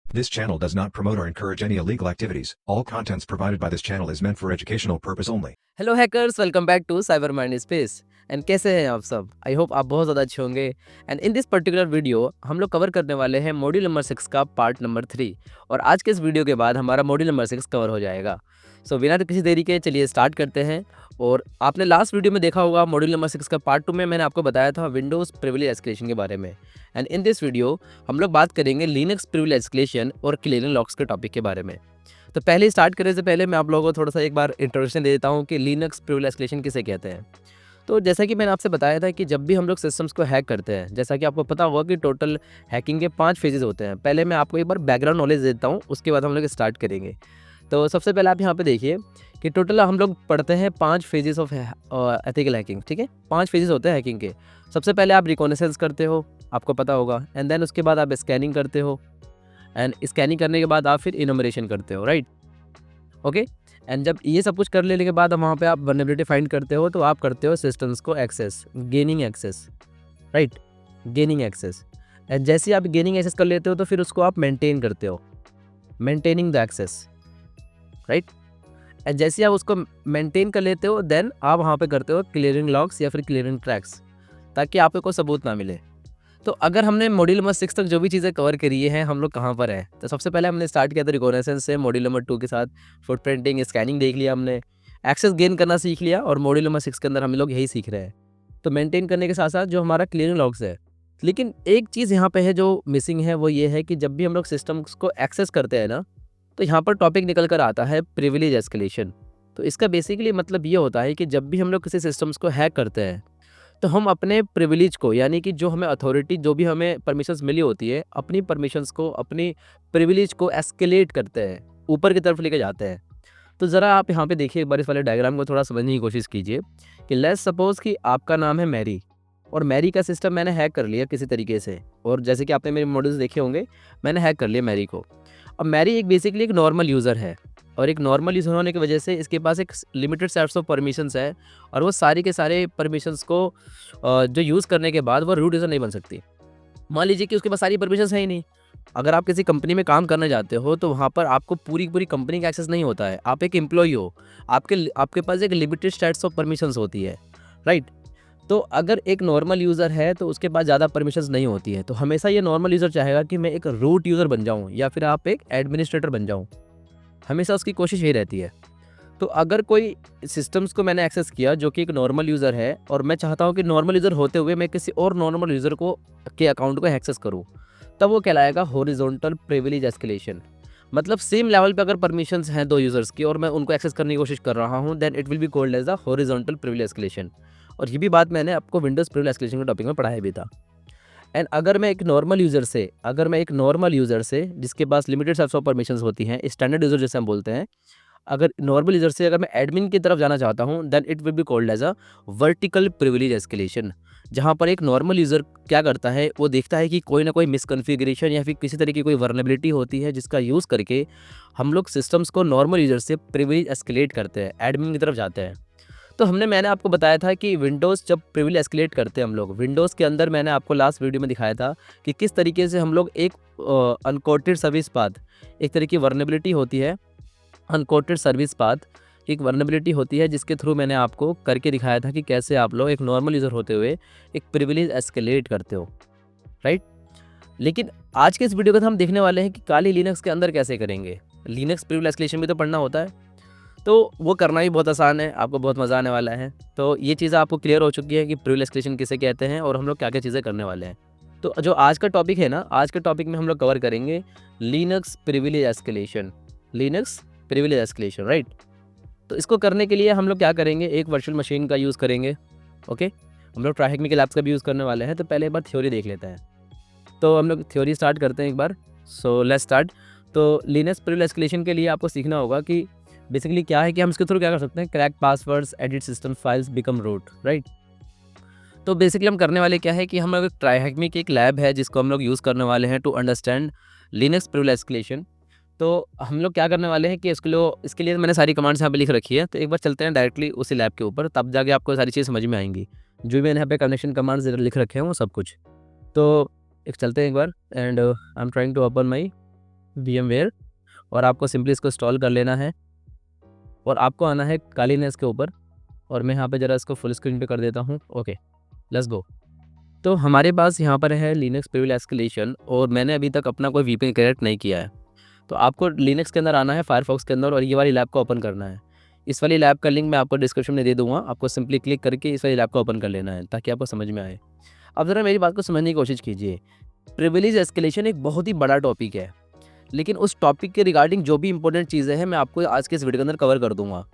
This channel does not promote or encourage any illegal activities. All contents provided by this channel is meant for educational purpose only. Hello hackers, welcome back to cyber mind space. And कैसे हैं आप सब? I hope आप बहुत ज़्यादा अच्छे होंगे। And in this particular video हम लोग कवर करने वाले हैं मॉड्यूल नंबर 6 का पार्ट नंबर 3। और आज के इस वीडियो के बाद हमारा मॉड्यूल नंबर 6 कवर हो जाएगा। सो बिना किसी देरी के चलिए स्टार्ट करते हैं। और आपने लास्ट वीडियो में देखा होगा मॉड्यूल नंबर 6 का पार्ट 2 में मैंने आपको बताया था विंडोज़ प्रिविलेज एस्केलेशन के बारे में। एंड इन दिस वीडियो हम लोग बात करेंगे लिनक्स प्रिविलेज एस्केलेशन और क्लियरिंग लॉक्स के टॉपिक के बारे में। तो पहले स्टार्ट करने से पहले मैं आप लोगों को थोड़ा सा एक बार इंट्रोडक्शन दे देता हूँ कि लिनक्स प्रिविलेज एस्केलेशन किसे कहते हैं। तो जैसा कि मैंने आपसे बताया था कि जब भी हम लोग सिस्टम्स को हैक करते हैं, जैसा कि आपको पता होगा कि टोटल हैकिंग के 5 फेजेस होते हैं। पहले मैं आपको एक बार बैकग्राउंड नॉलेज देता हूँ, उसके बाद हम लोग स्टार्ट करेंगे। तो सबसे पहले आप यहाँ पे देखिए कि टोटल हम लोग पढ़ते हैं 5 फेजेस ऑफ एथिकल हैकिंग। ठीक है, 5 फेजेस होते हैं हैकिंग के। सबसे पहले आप रिकॉनेसेंस करते हो, आपको पता होगा। एंड देन उसके बाद आप स्कैनिंग करते हो। एंड स्कैनिंग करने के बाद आप फिर इनोमरेशन करते हो, राइट। ओके। एंड जब ये सब कुछ कर लेने के बाद वहाँ पे आप वल्नरेबिलिटी फाइंड करते हो, तो आप करते हो सिस्टम्स को access, gaining access, right, gaining access. And जैसे ही आप गेनिंग एक्सेस कर लेते हो तो फिर उसको आप मेंटेन करते हो, maintaining the access, right. And जैसे ही आप उसको मेंटेन कर लेते हो देन आप वहाँ पे करते हो क्लियरिंग लॉग्स या फिर क्लियरिंग ट्रैक्स, ताकि आपको कोई सबूत ना मिले। तो अगर हमने मॉड्यूल नंबर 6 तक जो भी चीज़ें कवर करी हैं, हम लोग कहाँ पर हैं? तो सबसे पहले हमने स्टार्ट किया था रिकॉनेसेंस से, मॉड्यूल नंबर 2 के साथ फुटप्रिंटिंग, स्कैनिंग देख लिया हमने, एक्सेस गेन करना सीख लिया, और मॉड्यूल नंबर 6 के अंदर हम लोग यही सीख रहे हैं। तो मेंटेन करने के साथ साथ जो हमारा क्लियरिंग लॉग्स है। लेकिन एक चीज़ यहाँ पे है जो मिसिंग है, वो ये है कि जब भी हम लोग सिस्टम्स को एक्सेस करते हैं ना, तो यहाँ पर टॉपिक निकल कर आता है प्रिविलेज एस्केलेशन। तो इसका बेसिकली मतलब ये होता है कि जब भी हम लोग किसी सिस्टम्स को हैक करते हैं, तो हम अपने प्रिविलेज को, यानी कि जो हमें अथॉरिटी, जो भी हमें परमिशंस मिली होती है, अपनी परमिशंस को, अपनी प्रिविलेज को एस्केलेट करते हैं, ऊपर की तरफ लेके जाते हैं। तो ज़रा आप यहाँ पे देखिए, एक बार इस वाले डायग्राम को थोड़ा समझने की कोशिश कीजिए कि लेट्स सपोज कि आपका नाम है मैरी, और मैरी का सिस्टम मैंने हैक कर लिया किसी तरीके से। और जैसे कि आपने मेरे मॉडल्स देखे होंगे, मैंने हैक कर लिया मैरी को। अब मैरी एक बेसिकली एक नॉर्मल यूज़र है, और एक नॉर्मल यूज़र होने की वजह से इसके पास एक लिमिटेड सेट्स ऑफ परमिशंस है, और वो सारे के सारे परमिशंस को जो यूज़ करने के बाद वो रूट यूज़र नहीं बन सकती। मान लीजिए कि उसके पास सारी परमिशंस है ही नहीं। अगर आप किसी कंपनी में काम करने जाते हो, तो वहाँ पर आपको पूरी पूरी कंपनी का एक्सेस नहीं होता है। आप एक एम्प्लॉई हो, आपके पास एक लिमिटेड सेट्स ऑफ परमिशंस होती है, राइट। तो अगर एक नॉर्मल यूज़र है तो उसके पास ज़्यादा परमिशंस नहीं होती है, तो हमेशा ये नॉर्मल यूज़र चाहेगा कि मैं एक रूट यूज़र बन जाऊँ, या फिर आप एक एडमिनिस्ट्रेटर बन जाऊँ। हमेशा उसकी कोशिश यही रहती है। तो अगर कोई सिस्टम्स को मैंने एक्सेस किया जो कि एक नॉर्मल यूज़र है, और मैं चाहता हूँ कि नॉर्मल यूज़र होते हुए मैं किसी और नॉर्मल यूज़र को के अकाउंट को एक्सेस करूँ, तब वो कहलाएगा हॉरिजॉन्टल प्रिविलेज एस्केलेशन। मतलब सेम लेवल पे अगर परमिशंस हैं 2 यूज़र्स की, और मैं उनको एक्सेस करने की कोशिश कर रहा हूँ, then it will be called as the horizontal privilege escalation. और ये भी बात मैंने आपको विंडोज़ प्रिविलेज एस्केलेशन के टॉपिक में पढ़ाया भी था। एंड अगर मैं एक नॉर्मल यूज़र से जिसके पास लिमिटेड सेट्स ऑफ परमिशंस होती हैं, स्टैंडर्ड यूज़र जैसे हम बोलते हैं, अगर नॉर्मल यूज़र से अगर मैं एडमिन की तरफ जाना चाहता हूँ, then it will be called as a vertical privilege escalation. जहाँ पर एक नॉर्मल यूज़र क्या करता है, वो देखता है कि कोई ना कोई मिसकॉन्फ़िगरेशन या फिर किसी तरह की कोई वल्नरेबिलिटी होती है, जिसका यूज़ करके हम लोग सिस्टम्स को नॉर्मल यूज़र से प्रिविलेज एस्केलेट करते हैं, एडमिन की तरफ जाते हैं। तो मैंने आपको बताया था कि विंडोज़ जब प्रिविलेज एस्केलेट करते हैं हम लोग, विंडोज़ के अंदर मैंने आपको लास्ट वीडियो में दिखाया था कि किस तरीके से हम लोग एक अनकोटेड सर्विस पाथ, एक तरह की वल्नरेबिलिटी होती है, अनकोटेड सर्विस पाथ एक वल्नरेबिलिटी होती है, जिसके थ्रू मैंने आपको करके दिखाया था कि कैसे आप लोग एक नॉर्मल यूज़र होते हुए एक प्रिविलेज एस्केलेट करते हो, राइट। लेकिन आज के इस वीडियो को हम देखने वाले हैं कि काली लिनक्स के अंदर कैसे करेंगे। लिनक्स प्रिविलेज एस्केलेशन भी तो पढ़ना होता है, तो वो करना भी बहुत आसान है, आपको बहुत मज़ा आने वाला है। तो ये चीज़ें आपको क्लियर हो चुकी है कि प्रिविलेज एस्केलेशन किसे कहते हैं, और हम लोग क्या क्या चीज़ें करने वाले हैं। तो जो आज का टॉपिक है ना, आज के टॉपिक में हम लोग कवर करेंगे Linux privilege escalation, Linux privilege escalation, right. तो इसको करने के लिए हम लोग क्या करेंगे, एक वर्चुअल मशीन का यूज़ करेंगे। ओके, हम लोग ट्राइहेक्मिकल लैब्स का भी यूज़ करने वाले हैं। तो पहले एक बार थ्योरी देख लेते हैं। तो हम लोग थ्योरी स्टार्ट करते हैं एक बार। So let's start. तो लिनक्स प्रिविलेज एस्केलेशन के लिए आपको सीखना होगा कि बेसिकली क्या है, कि हम इसके थ्रू क्या कर सकते हैं, crack passwords, edit system files, become root, right. तो बेसिकली हम करने वाले क्या है कि हम लोग एक ट्राइहेक्मिक एक लैब है जिसको हम लोग यूज़ करने वाले हैं to understand Linux privilege escalation. तो हम लोग क्या करने वाले हैं कि इसके लिए मैंने सारी कमांड्स यहाँ पे लिख रखी है। तो एक बार चलते हैं डायरेक्टली उसी लैब के ऊपर, तब जाके आपको सारी चीज़ समझ में आएंगी। जो भी मैंने यहाँ पे कनेक्शन कमांड्स लिख रखे हैं वो सब कुछ। तो एक चलते हैं एक बार, and I am trying to open my VMware, और आपको सिंपली इसको इंस्टॉल कर लेना है और आपको आना है कालीनेस के ऊपर। और मैं यहाँ पे ज़रा इसको फुल स्क्रीन पे कर देता हूँ। Okay, let's go. तो हमारे पास यहाँ पर है लिनक्स प्रिविलेज एस्केलेशन, और मैंने अभी तक अपना कोई VPN कनेक्ट नहीं किया है। तो आपको लिनक्स के अंदर आना है, फायरफॉक्स के अंदर, और ये वाली लैब को ओपन करना है। इस वाली लैब का लिंक मैं आपको डिस्क्रिप्शन में दे दूँगा, आपको सिंपली क्लिक करके इस वाली लैब को ओपन कर लेना है ताकि आपको समझ में आए। अब ज़रा मेरी बात को समझने की कोशिश कीजिए। प्रिविलेज एस्केलेशन एक बहुत ही बड़ा टॉपिक है, लेकिन उस टॉपिक के रिगार्डिंग जो भी इंपॉर्टेंट चीज़ें हैं मैं आपको आज के इस वीडियो के अंदर कवर कर दूँगा।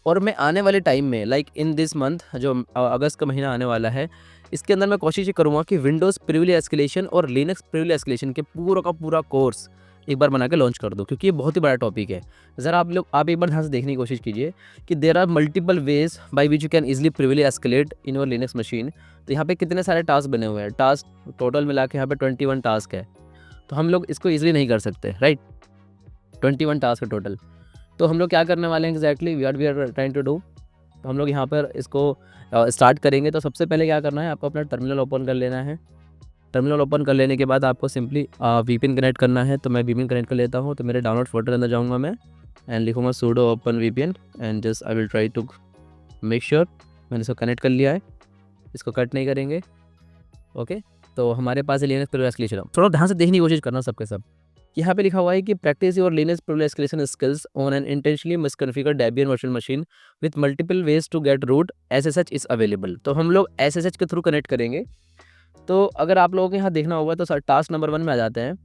और मैं आने वाले टाइम में, लाइक इन दिस मंथ, जो अगस्त का महीना आने वाला है, इसके अंदर मैं कोशिश ये करूँगा कि विंडोज़ प्रिविलेज एस्केलेशन और लिनक्स प्रिविलेज एस्केलेशन के पूरा का पूरा कोर्स एक बार बना के लॉन्च कर दूँ, क्योंकि ये बहुत ही बड़ा टॉपिक है। ज़रा आप एक बार ध्यान से देखने की कोशिश कीजिए कि there are multiple ways by which you can easily privilege escalate in your Linux machine. तो यहाँ पे कितने सारे टास्क बने हुए हैं, टास्क टोटल मिला के यहाँ पे 21 टास्क है। तो हम लोग इसको ईजिली नहीं कर सकते, राइट। 21 टास्क है टोटल। तो हम लोग क्या करने वाले हैं exactly, we are trying to do. तो हम लोग यहाँ पर इसको स्टार्ट करेंगे। तो सबसे पहले क्या करना है, आपको अपना टर्मिनल ओपन कर लेना है। टर्मिनल ओपन कर लेने के बाद आपको सिंपली VPN कनेक्ट करना है। तो मैं VPN कनेक्ट कर लेता हूँ। तो मेरे डाउनलोड फोल्डर के अंदर जाऊँगा मैं एंड लिखूँगा sudo open VPN and just I will try to make sure मैंने इसको कनेक्ट कर लिया है। इसको कट नहीं करेंगे। ओके, तो हमारे पास लिनक्स प्रिविलेज एस्केलेशन। थोड़ा ध्यान से देखने की कोशिश करना सबके सब। यहाँ पे लिखा हुआ है कि practice your Linux privilege escalation skills on an intentionally misconfigured Debian virtual machine with multiple ways to get root SSH is available. तो हम लोग SSH के थ्रू कनेक्ट करेंगे। तो अगर आप लोगों को यहाँ देखना होगा तो टास्क नंबर 1 में आ जाते हैं,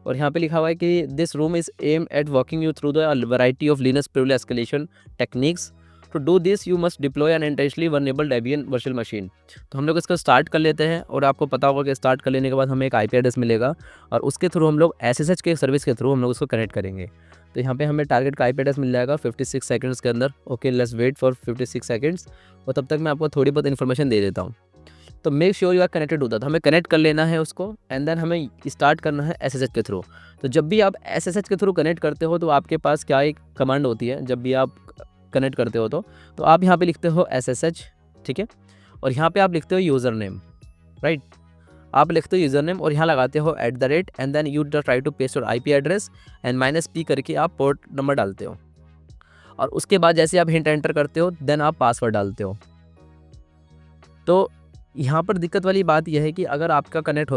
और यहाँ पे लिखा हुआ है कि this room is aimed at walking you through the variety of Linux privilege escalation techniques. To do this you must deploy an intentionally vulnerable Debian virtual machine. तो हम लोग इसको स्टार्ट कर लेते हैं, और आपको पता होगा कि स्टार्ट कर लेने के बाद हमें एक IP एड्रेस मिलेगा, और उसके थ्रू हम लोग SSH के सर्विस के थ्रू हम लोग उसको कनेक्ट करेंगे। तो यहाँ पे हमें टारगेट का IP एड्रेस मिल जाएगा 56 सेकंड्स के अंदर। Okay, let's wait for 56 seconds, और तब तक मैं आपको थोड़ी बहुत इन्फॉर्मेशन दे देता हूँ। तो make sure you are connected to that, हमें कनेक्ट कर लेना है उसको, एंड देन हमें स्टार्ट करना है SSH के थ्रू। तो जब भी आप SSH के थ्रू कनेक्ट करते हो तो आपके पास क्या एक कमांड होती है, जब भी आप कनेक्ट करते हो तो आप यहाँ पे लिखते हो SSH, ठीक है, और यहाँ पे आप लिखते हो यूज़र नेम, राइट। आप लिखते हो यूज़र नेम और यहाँ लगाते हो @ and then you try to paste your IP address and -P करके आप पोर्ट नंबर डालते हो, और उसके बाद जैसे आप हिंट एंटर करते हो देन आप पासवर्ड डालते हो। तो यहाँ पर दिक्कत वाली बात यह है कि अगर आपका कनेक्ट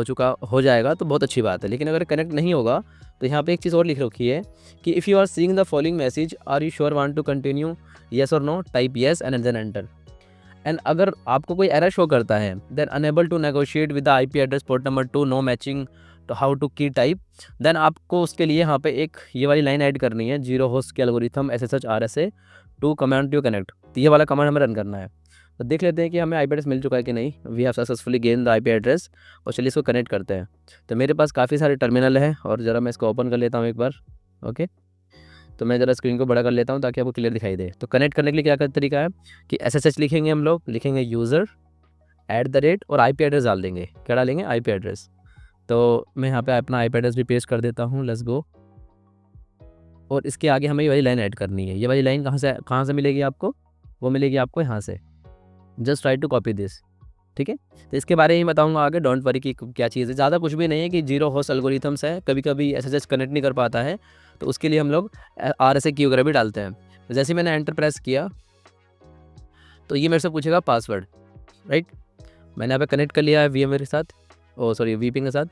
हो जाएगा तो बहुत अच्छी बात है, लेकिन अगर कनेक्ट नहीं होगा तो यहाँ पे एक चीज़ और लिख रखी है कि if you are seeing the following message are you sure want to continue, yes और no, type yes and then enter. And अगर आपको कोई एरर शो करता है then unable to negotiate with the IP address port number 2, no matching तो how to key type, then आपको उसके लिए यहाँ पे एक ये वाली लाइन ऐड करनी है, 0 होस्ट के algorithm SSH RSA to command to connect. तो ये वाला कमांड हमें रन करना है। तो देख लेते हैं कि हमें IP एड्रेस मिल चुका है कि नहीं। We have successfully gain the IP address, और चलिए इसको कनेक्ट करते हैं। तो मेरे पास काफ़ी सारे टर्मिनल है, और ज़रा मैं इसको ओपन कर लेता हूँ एक बार। ओके, तो मैं ज़रा स्क्रीन को बड़ा कर लेता हूँ ताकि आपको क्लियर दिखाई दे। तो कनेक्ट करने के लिए क्या का तरीका है कि SSH लिखेंगे, हम लोग लिखेंगे यूज़र @ और IP एड्रेस डाल देंगे। क्या डालेंगे? IP address. तो मैं यहाँ पे अपना IP एड्रेस भी पेस्ट कर देता हूँ, लेट्स गो। और इसके आगे हमें ये वाली लाइन ऐड करनी है। ये वाली लाइन कहाँ से मिलेगी आपको? वो मिलेगी आपको यहाँ से। Just try to copy this, ठीक है। तो इसके बारे में बताऊंगा आगे, डोंट वरी कि क्या चीज़ है। ज़्यादा कुछ भी नहीं है कि 0 होस्ट एल्गोरिथम्स है, कभी कभी SSH कनेक्ट नहीं कर पाता है, तो उसके लिए हम लोग RSA की वगैरह भी डालते हैं। तो जैसे ही मैंने एंटर प्रेस किया तो ये मेरे से पूछेगा पासवर्ड, राइट। मैंने यहाँ पे कनेक्ट कर लिया है VMware के साथ, VPN के साथ,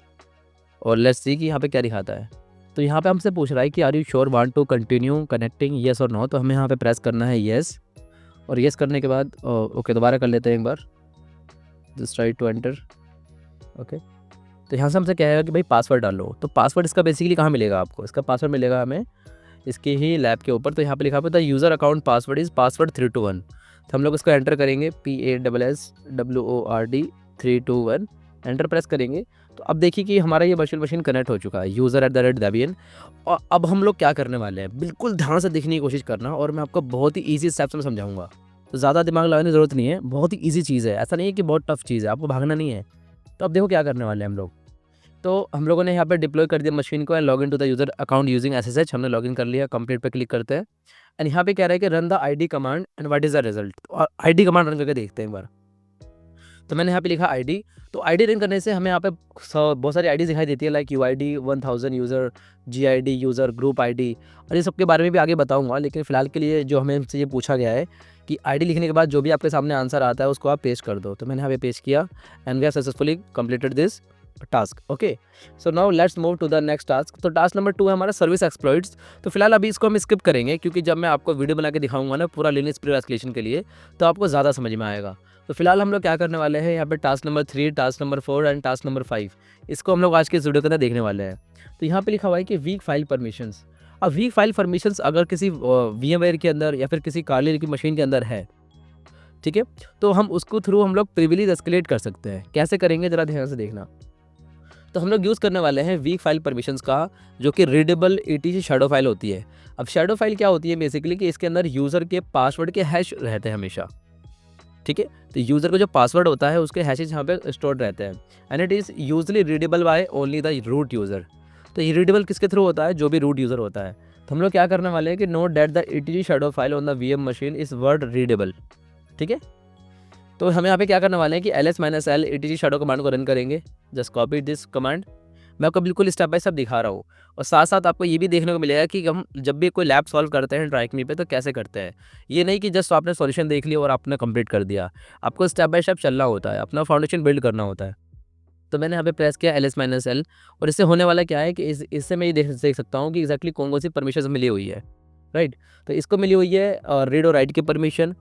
और लेट्स सी कि यहाँ पे क्या दिखाता है। तो यहाँ पे हमसे पूछ रहा है कि are you sure want to continue connecting, yes और नो। तो हमें यहाँ पे प्रेस करना है येस, और येस करने के बाद ओके दोबारा कर लेते हैं एक बार, just try to enter. Okay, तो यहाँ से हमसे कहेगा कि भाई पासवर्ड डालो। तो पासवर्ड इसका बेसिकली कहाँ मिलेगा आपको? इसका पासवर्ड मिलेगा हमें इसके ही लैब के ऊपर। तो यहाँ पे लिखा हुआ था user account password is password 321। तो हम लोग इसको एंटर करेंगे, PASSWORD 321, एंटर प्रेस करेंगे। तो अब देखिए कि हमारा ये वर्चुअल मशीन कनेक्ट हो चुका है, यूज़र @debian। और अब हम लोग क्या करने वाले हैं, बिल्कुल ध्यान से देखने की कोशिश करना, और मैं आपको बहुत ही ईजी स्टेप्स में समझाऊंगा। तो ज़्यादा दिमाग लगाने की ज़रूरत नहीं है, बहुत ही ईजी चीज़ है, ऐसा नहीं है कि बहुत टफ चीज़ है, आपको भागना नहीं है। तो अब देखो क्या करने वाले हैं हम लोग। तो हम लोगों ने यहाँ पे डिप्लॉय कर दिया मशीन को and log in to the user account using SSH। हमने लॉग इन कर लिया, कंप्लीट पे क्लिक करते हैं, एंड यहाँ पे कह रहा है कि run the ID command and what is the result. तो ID कमांड रन करके देखते हैं एक बार। तो मैंने यहाँ पे लिखा आईडी। तो आईडी रन करने से हमें यहाँ पे बहुत सारी आईडी दिखाई देती है, like UID 1000 user, GID user, group ID, और ये सब के बारे में भी आगे बताऊंगा। लेकिन फिलहाल के लिए जो हमें हमसे ये पूछा गया है कि आईडी लिखने के बाद जो भी आपके सामने आंसर आता है उसको आप पेस्ट कर दो। तो मैंने यहाँ पे पेस्ट किया and we have successfully completed this task. Okay, so now let's move to the next task. तो टास्क नंबर 2 है हमारा सर्विस एक्सप्लॉइट्स। तो फिलहाल अभी इसको हम स्किप करेंगे, क्योंकि जब मैं आपको वीडियो बना के दिखाऊंगा ना पूरा लिनक्स प्री एस्केलेशन के लिए, तो आपको ज़्यादा समझ में आएगा। तो फिलहाल हम लोग क्या करने वाले हैं, यहाँ पे task number 3, task number 4 and task number 5, इसको हम लोग आज के इस वीडियो के अंदर देखने वाले हैं। तो यहाँ पे लिखा हुआ है कि वीक फाइल परमिशंस। अब वीक फाइल परमिशंस अगर किसी VMware के अंदर या फिर किसी कार्ली की मशीन के अंदर है, ठीक है, तो हम उसको थ्रू हम लोग प्रिविलेज एस्केलेट कर सकते हैं। कैसे करेंगे ज़रा ध्यान से देखना। तो हम लोग यूज़ करने वाले हैं वीक फाइल परमिशंस का, जो कि रीडेबल ETC शैडो फाइल होती है। अब शैडो फाइल क्या होती है बेसिकली, कि इसके अंदर यूज़र के पासवर्ड के हैश रहते हैं हमेशा, ठीक है। तो यूज़र का जो पासवर्ड होता है उसके हैशेज यहाँ पे स्टोर्ड रहते हैं and it is usually readable by only the root user. तो ये रीडेबल किसके थ्रू होता है, जो भी रूट यूज़र होता है। तो हम लोग क्या करने वाले हैं कि note that the ETC shadow file on the VM machine is word readable, ठीक है। तो हमें यहाँ पे क्या करने वाले हैं कि ls-l ETC शैडो कमांड को रन करेंगे। जस्ट कॉपी दिस कमांड, मैं आपको बिल्कुल स्टेप बाय स्टेप दिखा रहा हूँ, और साथ साथ आपको ये भी देखने को मिलेगा कि हम जब भी कोई लैब सॉल्व करते हैं ट्राइकमी पे तो कैसे करते हैं। ये नहीं कि जस्ट आपने सॉल्यूशन देख लिया और आपने कंप्लीट कर दिया, आपको स्टेप बाय स्टेप चलना होता है, अपना फाउंडेशन बिल्ड करना होता है। तो मैंने यहाँ पे प्रेस किया ls-l, और इससे होने वाला क्या है कि इससे मैं ये देख सकता हूँ कि एग्जैक्टली कौन सी परमिशन मिली हुई है, राइट। तो इसको मिली हुई है रीड और राइट की परमिशन,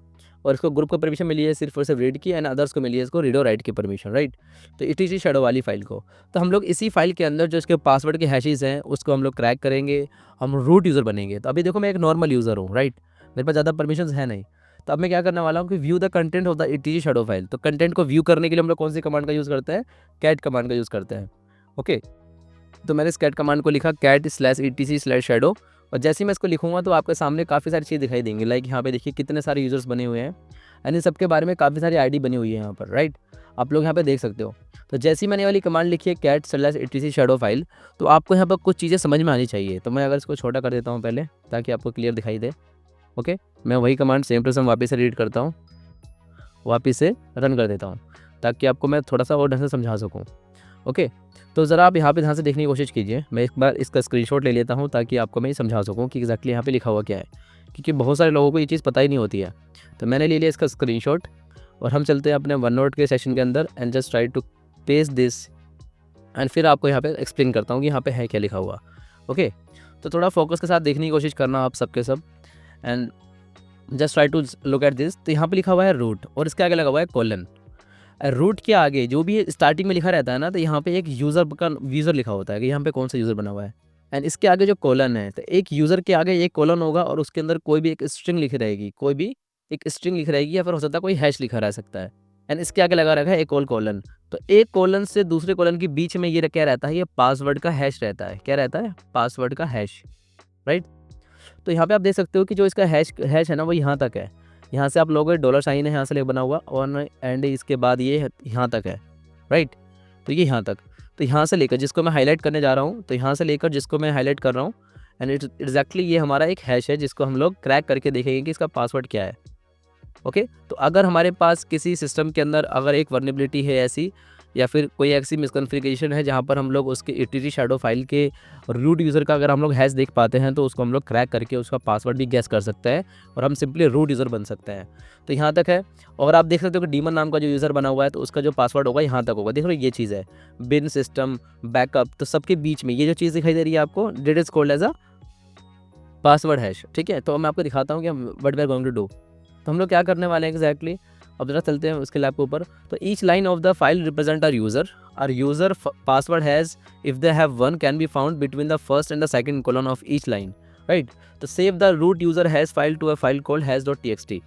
और इसको ग्रुप को परमिशन मिली है सिर्फ और सिर्फ रीड की, एंड अदर्स को मिली है इसको रीड और राइट की परमिशन, राइट। तो ETC शैडो वाली फाइल को, तो हम लोग इसी फाइल के अंदर जो इसके पासवर्ड के हैशेज हैं उसको हम लोग क्रैक करेंगे, हम रूट यूज़र बनेंगे। तो अभी देखो मैं एक नॉर्मल यूज़र हूँ, राइट, मेरे पास ज़्यादा परमिशन है नहीं। तो अब मैं क्या करने वाला हूँ कि view the content of the ETC shadow file. तो कंटेंट को व्यू करने के लिए हम लोग कौन सी कमांड का यूज़ करते हैं, कैट कमांड का यूज़ करते हैं। ओके, तो मैंने इस कैट कमांड को लिखा cat/etc/shadow, और जैसे ही मैं इसको लिखूंगा तो आपके सामने काफ़ी सारी चीज़ दिखाई देंगी। लाइक यहाँ पे देखिए कितने सारे यूज़र्स बने हुए हैं एंड इन सब के बारे में काफ़ी सारी आईडी बनी हुई है यहाँ पर, राइट, आप लोग यहाँ पे देख सकते हो। तो जैसे ही मैंने ये वाली कमांड लिखी है cat/etc शैडो फाइल, तो आपको यहाँ पर कुछ चीज़ें समझ में आनी चाहिए। तो मैं अगर इसको छोटा कर देता हूँ पहले, ताकि आपको क्लियर दिखाई दे। ओके, मैं वही कमांड सेम टू सेम वापस से रीड करता हूँ, वापस से रन कर देता हूँ, ताकि आपको मैं थोड़ा सा और ढंग से समझा सकूँ। ओके, तो ज़रा आप यहाँ पे ध्यान से देखने की कोशिश कीजिए। मैं एक बार इसका स्क्रीनशॉट ले लेता हूँ ताकि आपको मैं ये समझा सकूँ कि एग्जैक्टली यहाँ पे लिखा हुआ क्या है, क्योंकि बहुत सारे लोगों को ये चीज़ पता ही नहीं होती है। तो मैंने ले लिया इसका स्क्रीनशॉट, और हम चलते हैं अपने OneNote के सेशन के अंदर and just try to paste this, and फिर आपको यहाँ पे एक्सप्लेन करता हूँ कि यहाँ पे है क्या लिखा हुआ। ओके, तो थोड़ा फोकस के साथ देखने की कोशिश करना आप सबके सब, and just try to look at this. तो यहाँ पे लिखा हुआ है रूट, और इसके आगे लगा हुआ है कोलन। रूट के आगे जो भी स्टार्टिंग में लिखा रहता है ना, तो यहाँ पे एक यूज़र लिखा होता है कि यहाँ पे कौन सा यूज़र बना हुआ है, एंड इसके आगे जो कोलन है, तो एक यूज़र के आगे एक कोलन होगा और उसके अंदर कोई भी एक स्ट्रिंग लिखी रहेगी, कोई भी एक स्ट्रिंग लिखी रहेगी, या फिर हो सकता है कोई हैश लिखा रह सकता है, एंड इसके आगे लगा रखा है एक और कोलन। तो एक कोलन से दूसरे कोलन के बीच में ये क्या रहता है, ये पासवर्ड का हैश रहता है। क्या रहता है, पासवर्ड का हैश, राइट। तो यहाँ पे आप देख सकते हो कि जो इसका हैश है ना, वो यहाँ तक है। यहाँ से आप लोगों $साइन है यहाँ से ले बना हुआ, और एंड इसके बाद ये यहाँ तक है, राइट। तो ये यहाँ तक, तो यहाँ से लेकर जिसको मैं हाईलाइट करने जा रहा हूँ, तो यहाँ से लेकर जिसको मैं हाईलाइट कर रहा हूँ, एंड एग्जैक्टली ये हमारा एक हैश है जिसको हम लोग क्रैक करके देखेंगे कि इसका पासवर्ड क्या है। ओके, तो अगर हमारे पास किसी सिस्टम के अंदर अगर एक वर्नेबिलिटी है ऐसी, या फिर कोई ऐसी मिसकॉन्फ़िगरेशन है जहाँ पर हम लोग उसके ETC शैडो फाइल के रूट यूज़र का अगर हम लोग हैश देख पाते हैं, तो उसको हम लोग क्रैक करके उसका पासवर्ड भी गैस कर सकते हैं, और हम सिंपली रूट यूज़र बन सकते हैं। तो यहाँ तक है, और आप देख सकते हो कि डीमन नाम का जो यूज़र बना हुआ है, तो उसका जो पासवर्ड होगा यहाँ तक होगा। देख लो ये चीज़ है, बिन सिस्टम बैकअप, तो सबके बीच में ये जो चीज़ दिखाई दे रही है आपको, that is called as a password hash, ठीक है। तो मैं आपको दिखाता हूँ कि what we are going to do. तो हम लोग क्या करने वाले हैं एग्जैक्टली, अब जरा चलते हैं उसके लैब के ऊपर। तो each line of the file represent are user password hash if they have one can be found between the first and the second colon of each line, right. तो save the root user hash file to a file called हैश.txt।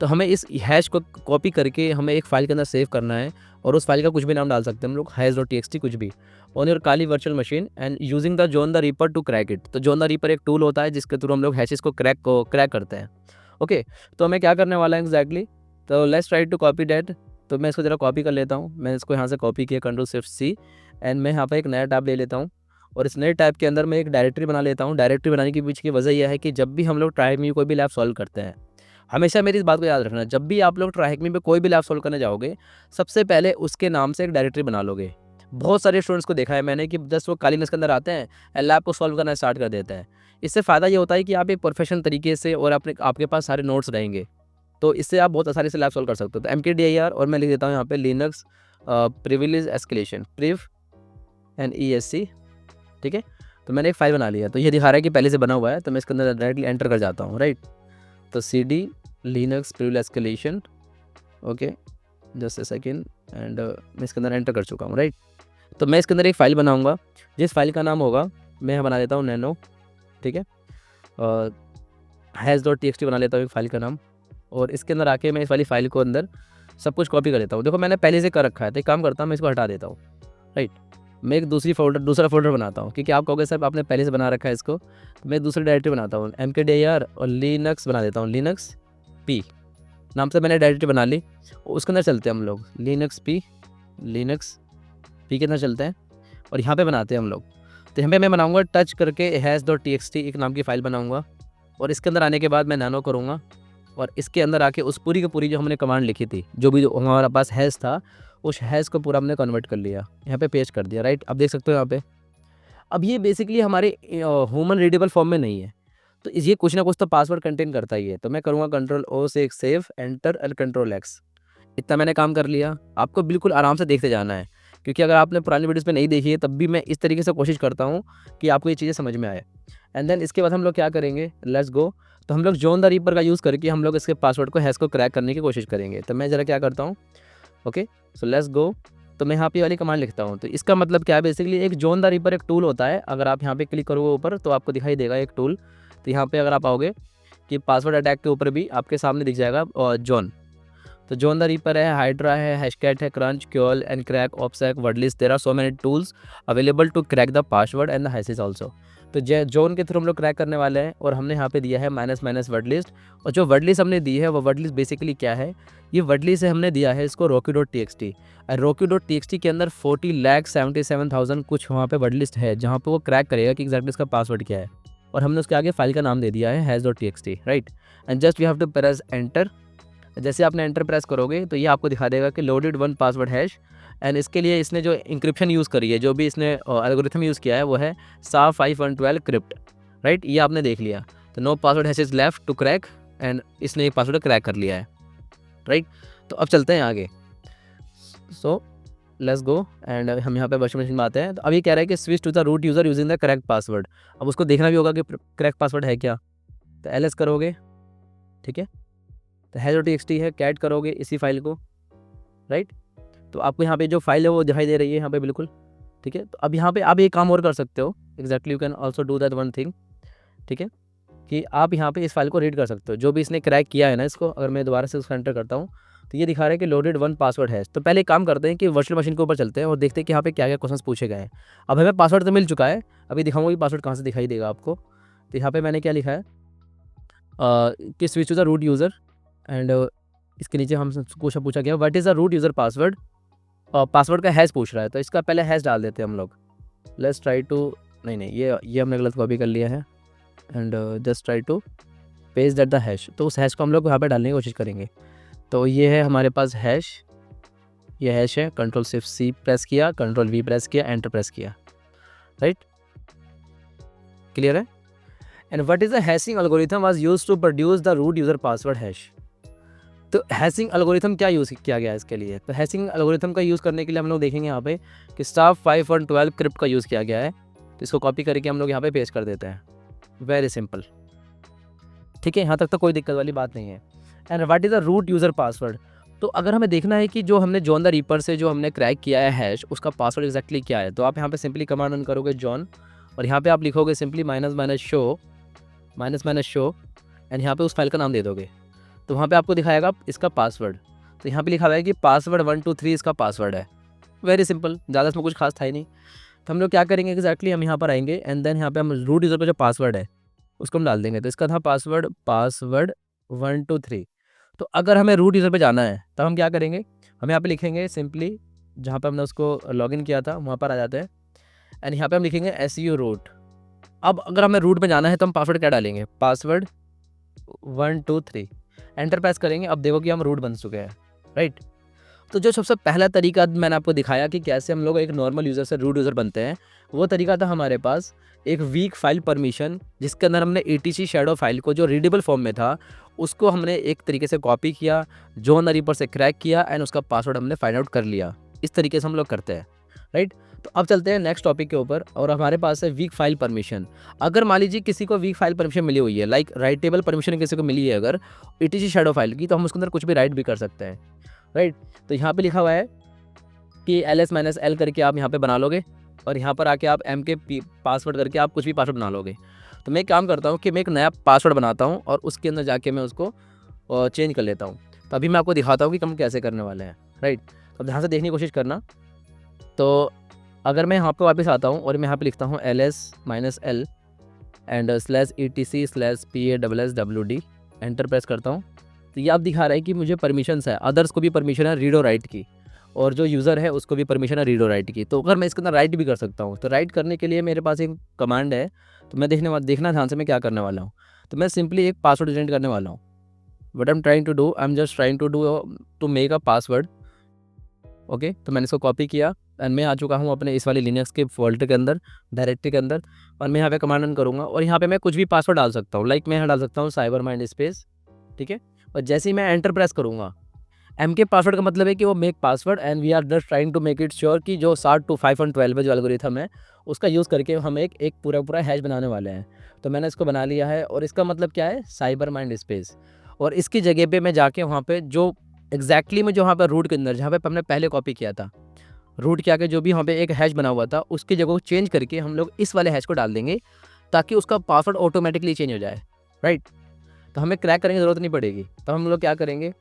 तो हमें इस hash को copy करके हमें एक file के अंदर सेव करना है, और उस फाइल का कुछ भी नाम डाल सकते हैं हम लोग, हैश.txt कुछ भी, on your Kali virtual machine and using the John the Ripper to crack it. तो जॉन द रीपर एक टूल होता है जिसके थ्रू हम लोग हैशेस को क्रैक करते हैं। ओके, तो हमें क्या करने वाला है एग्जैक्टली, तो let's try to copy that. तो मैं इसको ज़रा कॉपी कर लेता हूँ। मैंने इसको यहाँ से कॉपी किया, Ctrl+Shift+C, एंड मैं यहाँ पर एक नया टैब ले लेता हूँ, और इस नए टैब के अंदर मैं एक डायरेक्टरी बना लेता हूँ। डायरेक्टरी बनाने के पीछे की वजह यह है कि जब भी हम लोग ट्राइकमी कोई भी लैब सॉल्व करते हैं, हमेशा मेरी इस बात को याद रखना, जब भी आप लोग ट्राइहेक्मी पे कोई भी लैब सॉल्व करने जाओगे, सबसे पहले उसके नाम से एक डायरेक्टरी बना लोगे। बहुत सारे स्टूडेंट्स को देखा है मैंने कि जस्ट वो काली लिस्ट के अंदर आते हैं एंड लैब को सॉल्व करना स्टार्ट कर देते हैं। इससे फ़ायदा ये होता है कि आप एक प्रोफेशनल तरीके से और अपने आपके पास सारे नोट्स रहेंगे, तो इससे आप बहुत आसानी से लैब सॉल्व कर सकते हो। तो MKDIR और मैं लिख देता हूँ यहाँ पे Linux privilege escalation priv and ESC, ठीक है। तो मैंने एक फाइल बना लिया, तो ये दिखा रहा है कि पहले से बना हुआ है, तो मैं इसके अंदर डायरेक्टली एंटर कर जाता हूँ, राइट। तो CD Linux privilege escalation, okay, just a second, and मैं इसके अंदर एंटर कर चुका हूँ, राइट। तो मैं इसके अंदर एक फ़ाइल बनाऊँगा, जिस फाइल का नाम होगा मैं बना देता हूँ नैनो, ठीक है। और हैश.txt बना लेता हूँ एक फ़ाइल का नाम, और इसके अंदर आके मैं इस वाली फ़ाइल को अंदर सब कुछ कॉपी कर लेता हूँ। देखो मैंने पहले से कर रखा है, तो एक काम करता हूँ, मैं इसको हटा देता हूँ, राइट। मैं एक दूसरा फ़ोल्डर बनाता हूँ, क्योंकि आप कहोगे सर आपने पहले से बना रखा है इसको, तो मैं दूसरी डायरेक्टरी बनाता हूँ, MKDIR और लिनक्स बना देता हूँ, लिनक्स P नाम से मैंने डायरेक्टरी बना ली। उसके अंदर चलते हैं हम लोग, लिनक्स P के अंदर चलते हैं और यहाँ पे बनाते हैं हम लोग। तो यहाँ पे मैं बनाऊँगा टच करके हैश.txt एक नाम की फ़ाइल बनाऊँगा, और इसके अंदर आने के बाद मैं नैनो करूँगा, और इसके अंदर आके उस पूरी की पूरी जो हमने कमांड लिखी थी, जो भी हमारे पास हैश था, उस हैश को पूरा हमने कन्वर्ट कर लिया, यहाँ पे पेस्ट कर दिया, राइट। अब देख सकते हो यहाँ पे। अब ये बेसिकली हमारे ह्यूमन रीडेबल फॉर्म में नहीं है, तो ये कुछ ना कुछ तो पासवर्ड कंटेन करता ही है। तो मैं करूँगा Ctrl+O से एक सेव, एंटर और Ctrl+X। इतना मैंने काम कर लिया। आपको बिल्कुल आराम से देखते जाना है, क्योंकि अगर आपने पुरानी वीडियोज़ में नहीं देखी है, तब भी मैं इस तरीके से कोशिश करता हूँ कि आपको ये चीज़ें समझ में आए। एंड देन इसके बाद हम लोग क्या करेंगे, लेट्स गो। तो हम लोग जॉन द रीपर का यूज़ करके हम लोग इसके पासवर्ड को हैश को क्रैक करने की कोशिश करेंगे। तो मैं ज़रा क्या करता हूँ, ओके, सो लेट्स गो। तो मैं यहाँ पे वाली कमांड लिखता हूँ। तो इसका मतलब क्या है, बेसिकली एक जॉन द रीपर एक टूल होता है। अगर आप यहाँ पे क्लिक करोगे ऊपर, तो आपको दिखाई देगा एक टूल। तो यहाँ पे अगर आप आओगे कि पासवर्ड अटैक के ऊपर भी आपके सामने दिख जाएगा जॉन। तो जॉन द रीपर है, हाइड्रा है, हैशकैट है, क्रंच, क्योल एंड क्रैक, ऑप्सैक, wordlist. There are so many tools available to crack the password and the hashes also. तो जॉन के थ्रू हम लोग क्रैक करने वाले हैं, और हमने यहाँ पे दिया है माइनस वर्डलिस्ट। और जो वर्डलिस्ट हमने दी है वो वर्डलिस्ट बेसिकली क्या है, ये वर्डलिस्ट हमने दिया है इसको rocky.txt। और rocky.txt के अंदर 40,77,000 कुछ वहाँ पे वर्डलिस्ट है, जहाँ पे वो क्रैक करेगा कि एग्जैक्टली इसका पासवर्ड क्या है। और हमने उसके आगे फाइल का नाम दे दिया है हैश.txt, right. And just we have to press enter. जैसे आपने एंटर प्रेस करोगे तो ये आपको दिखा देगा कि लोडेड 1 पासवर्ड हैश। एंड इसके लिए इसने जो इंक्रिप्शन यूज़ करी है, जो भी इसने एल्गोरिथम यूज़ किया है, वो है SHA-512 क्रिप्ट, राइट। ये आपने देख लिया। तो no password hash is left to crack, and इसने एक पासवर्ड क्रैक कर लिया है, राइट। तो अब चलते हैं आगे। सो लेट्स गो, एंड हम यहाँ पे वर्चुअल मशीन में आते हैं। तो अब ये कह रहा है कि switch to the root user using the correct password. अब उसको देखना भी होगा कि करेक्ट पासवर्ड है क्या। तो LS करोगे, ठीक है। तो हैश.txt है, कैट करोगे इसी फाइल को, राइट। तो आपको यहाँ पे जो फाइल है वो दिखाई दे रही है यहाँ पे, बिल्कुल, ठीक है। तो अब यहाँ पे आप एक काम और कर सकते हो, exactly you can also do that one thing, ठीक है, कि आप यहाँ पे इस फाइल को रीड कर सकते हो, जो भी इसने क्रैक किया है ना इसको। अगर मैं दोबारा से उसको एंटर करता हूँ, तो ये दिखा रहा है कि लोडेड 1 पासवर्ड है। तो पहले एक काम करते हैं कि वर्चुअल मशीन के ऊपर चलते हैं और देखते हैं कि यहाँ पे क्या क्या क्वेश्चंस पूछे गए हैं। अब हमें पासवर्ड तो मिल चुका है, अभी दिखाऊंगा कि पासवर्ड कहाँ से दिखाई देगा आपको। तो यहाँ पे मैंने क्या लिखा है कि switch to the root user, and इसके नीचे हम कुछ पूछा गया what is the root user password. Password का हैश पूछ रहा है, तो इसका पहले हैश डाल देते हैं हम लोग। लेट्स ट्राई टू, नहीं ये हमने गलत कॉपी कर लिया है, and just try to paste that the hash. तो उस हैश को हम लोग यहाँ पे डालने की कोशिश करेंगे। तो ये है हमारे पास हैश, ये हैश है। Ctrl+C प्रेस किया, Ctrl+V प्रेस किया, एंटर प्रेस किया, राइट, क्लियर है। And what is the hashing algorithm was used to produce the root user password hash. तो हैशिंग एल्गोरिथम क्या यूज़ किया गया है इसके लिए। तो हैशिंग एल्गोरिथम का यूज़ करने के लिए हम लोग देखेंगे यहाँ पे कि SHA-512 क्रिप्ट का यूज़ किया गया है। तो इसको कॉपी करके हम लोग यहाँ पे पेस्ट कर देते हैं, वेरी सिंपल, ठीक है। यहाँ तक तो कोई दिक्कत वाली बात नहीं है। And what is the root user password. तो अगर हमें देखना है कि जो हमने जॉन द रीपर से जो हमने क्रैक किया है हैश, उसका पासवर्ड एक्जैक्टली क्या है, तो आप यहाँ पे सिंपली कमांड रन करोगे जॉन, और यहाँ पे आप लिखोगे सिंपली -शो, एंड यहाँ पे उस फाइल का नाम दे दोगे। तो वहाँ पे आपको दिखाएगा इसका पासवर्ड। तो यहाँ पे लिखा हुआ है कि पासवर्ड 123 इसका पासवर्ड है, वेरी सिंपल, ज़्यादा इसमें कुछ खास था ही नहीं। तो हम लोग क्या करेंगे एक्जैक्टली, हम यहाँ पर आएंगे, एंड देन यहाँ पे हम रूट यूज़र का जो पासवर्ड है उसको हम डाल देंगे। तो इसका था पासवर्ड 123। तो अगर हमें रूट यूज़र पे जाना है तब हम क्या करेंगे, हम यहाँ पे लिखेंगे सिंपली, जहाँ पे हमने उसको लॉगिन किया था वहाँ पर आ जाते हैं, एंड यहाँ पे हम लिखेंगे SU रूट। अब अगर हमें रूट में जाना है तो हम पासवर्ड क्या डालेंगे, पासवर्ड 123। एंटर प्रेस करेंगे, अब देखो कि हम रूट बन चुके हैं, राइट। तो जो सबसे पहला तरीका मैंने आपको दिखाया कि कैसे हम लोग एक नॉर्मल यूज़र से रूट यूज़र बनते हैं, वो तरीका था हमारे पास एक वीक फाइल परमिशन, जिसके अंदर हमने etc शैडो फाइल को जो रीडेबल फॉर्म में था उसको हमने एक तरीके से कॉपी किया, जॉन रीपर से क्रैक किया एंड उसका पासवर्ड हमने फाइंड आउट कर लिया। इस तरीके से हम लोग करते हैं, राइट। तो अब चलते हैं नेक्स्ट टॉपिक के ऊपर, और हमारे पास है वीक फाइल परमिशन। अगर मान लीजिए किसी को वीक फाइल परमिशन मिली हुई है, लाइक राइटेबल परमिशन किसी को मिली है अगर etc शैडो फाइल की, तो हम उसके अंदर कुछ भी राइट भी कर सकते हैं, राइट। तो यहाँ पे लिखा हुआ है कि ls-l करके आप यहाँ पे बना लोगे, और यहाँ पर आके आप m के पासवर्ड करके आप कुछ भी पासवर्ड बना लोगे। तो मैं एक काम करता हूँ कि मैं एक नया पासवर्ड बनाता हूँ और उसके अंदर जाके मैं उसको चेंज कर लेता हूँ। तो अभी मैं आपको दिखाता हूँ कि हम कैसे करने वाले हैं, राइट। अब ध्यान से देखने की कोशिश करना। तो अगर मैं यहाँ पे वापस आता हूँ और मैं यहाँ पे लिखता हूँ ls-l and /etc/passwd, enter press करता हूँ, तो ये आप दिखा रहा है कि मुझे परमिशंस है, अदर्स को भी परमिशन है रीड और राइट की, और जो यूज़र है उसको भी परमिशन है रीड और राइट की। तो अगर मैं इसके अंदर राइट भी कर सकता हूँ, तो राइट करने के लिए मेरे पास एक कमांड है। तो मैं देखना ध्यान से मैं क्या करने वाला हूँ। तो मैं सिंपली एक पासवर्ड जनरेट करने वाला हूँ। What I am trying to do, I am just trying to make a password, okay. तो मैंने इसको कॉपी किया एंड मैं आ चुका हूँ अपने इस वाले लिनक्स के फोल्डर के अंदर, डायरेक्टरी के अंदर, और मैं यहाँ पे कमांड रन करूँगा और यहाँ पे मैं कुछ भी पासवर्ड डाल सकता हूँ। लाइक मैं यहाँ डाल सकता हूँ cybermind स्पेस, ठीक है। और जैसे ही मैं एंटर प्रेस करूँगा, एम के पासवर्ड का मतलब है कि वो make password, and we are just trying to make it sure कि जो 60 to 512 जो एल्गोरिथम है उसका यूज़ करके हम एक पूरा हैश बनाने वाले हैं। तो मैंने इसको बना लिया है, और इसका मतलब क्या है, cybermind स्पेस, और इसकी जगह पे मैं जाके वहाँ पे जो एग्जैक्टली में जो वहाँ पर रूट के अंदर जहाँ पे हमने पहले कॉपी किया था, रूट किया के जो भी वहाँ पे एक हैश बना हुआ था उसकी जगह को चेंज करके हम लोग इस वाले हैश को डाल देंगे, ताकि उसका पासवर्ड ऑटोमेटिकली चेंज हो जाए, राइट। तो हमें क्रैक करने की ज़रूरत नहीं पड़ेगी। तो हम लोग क्या करेंगे,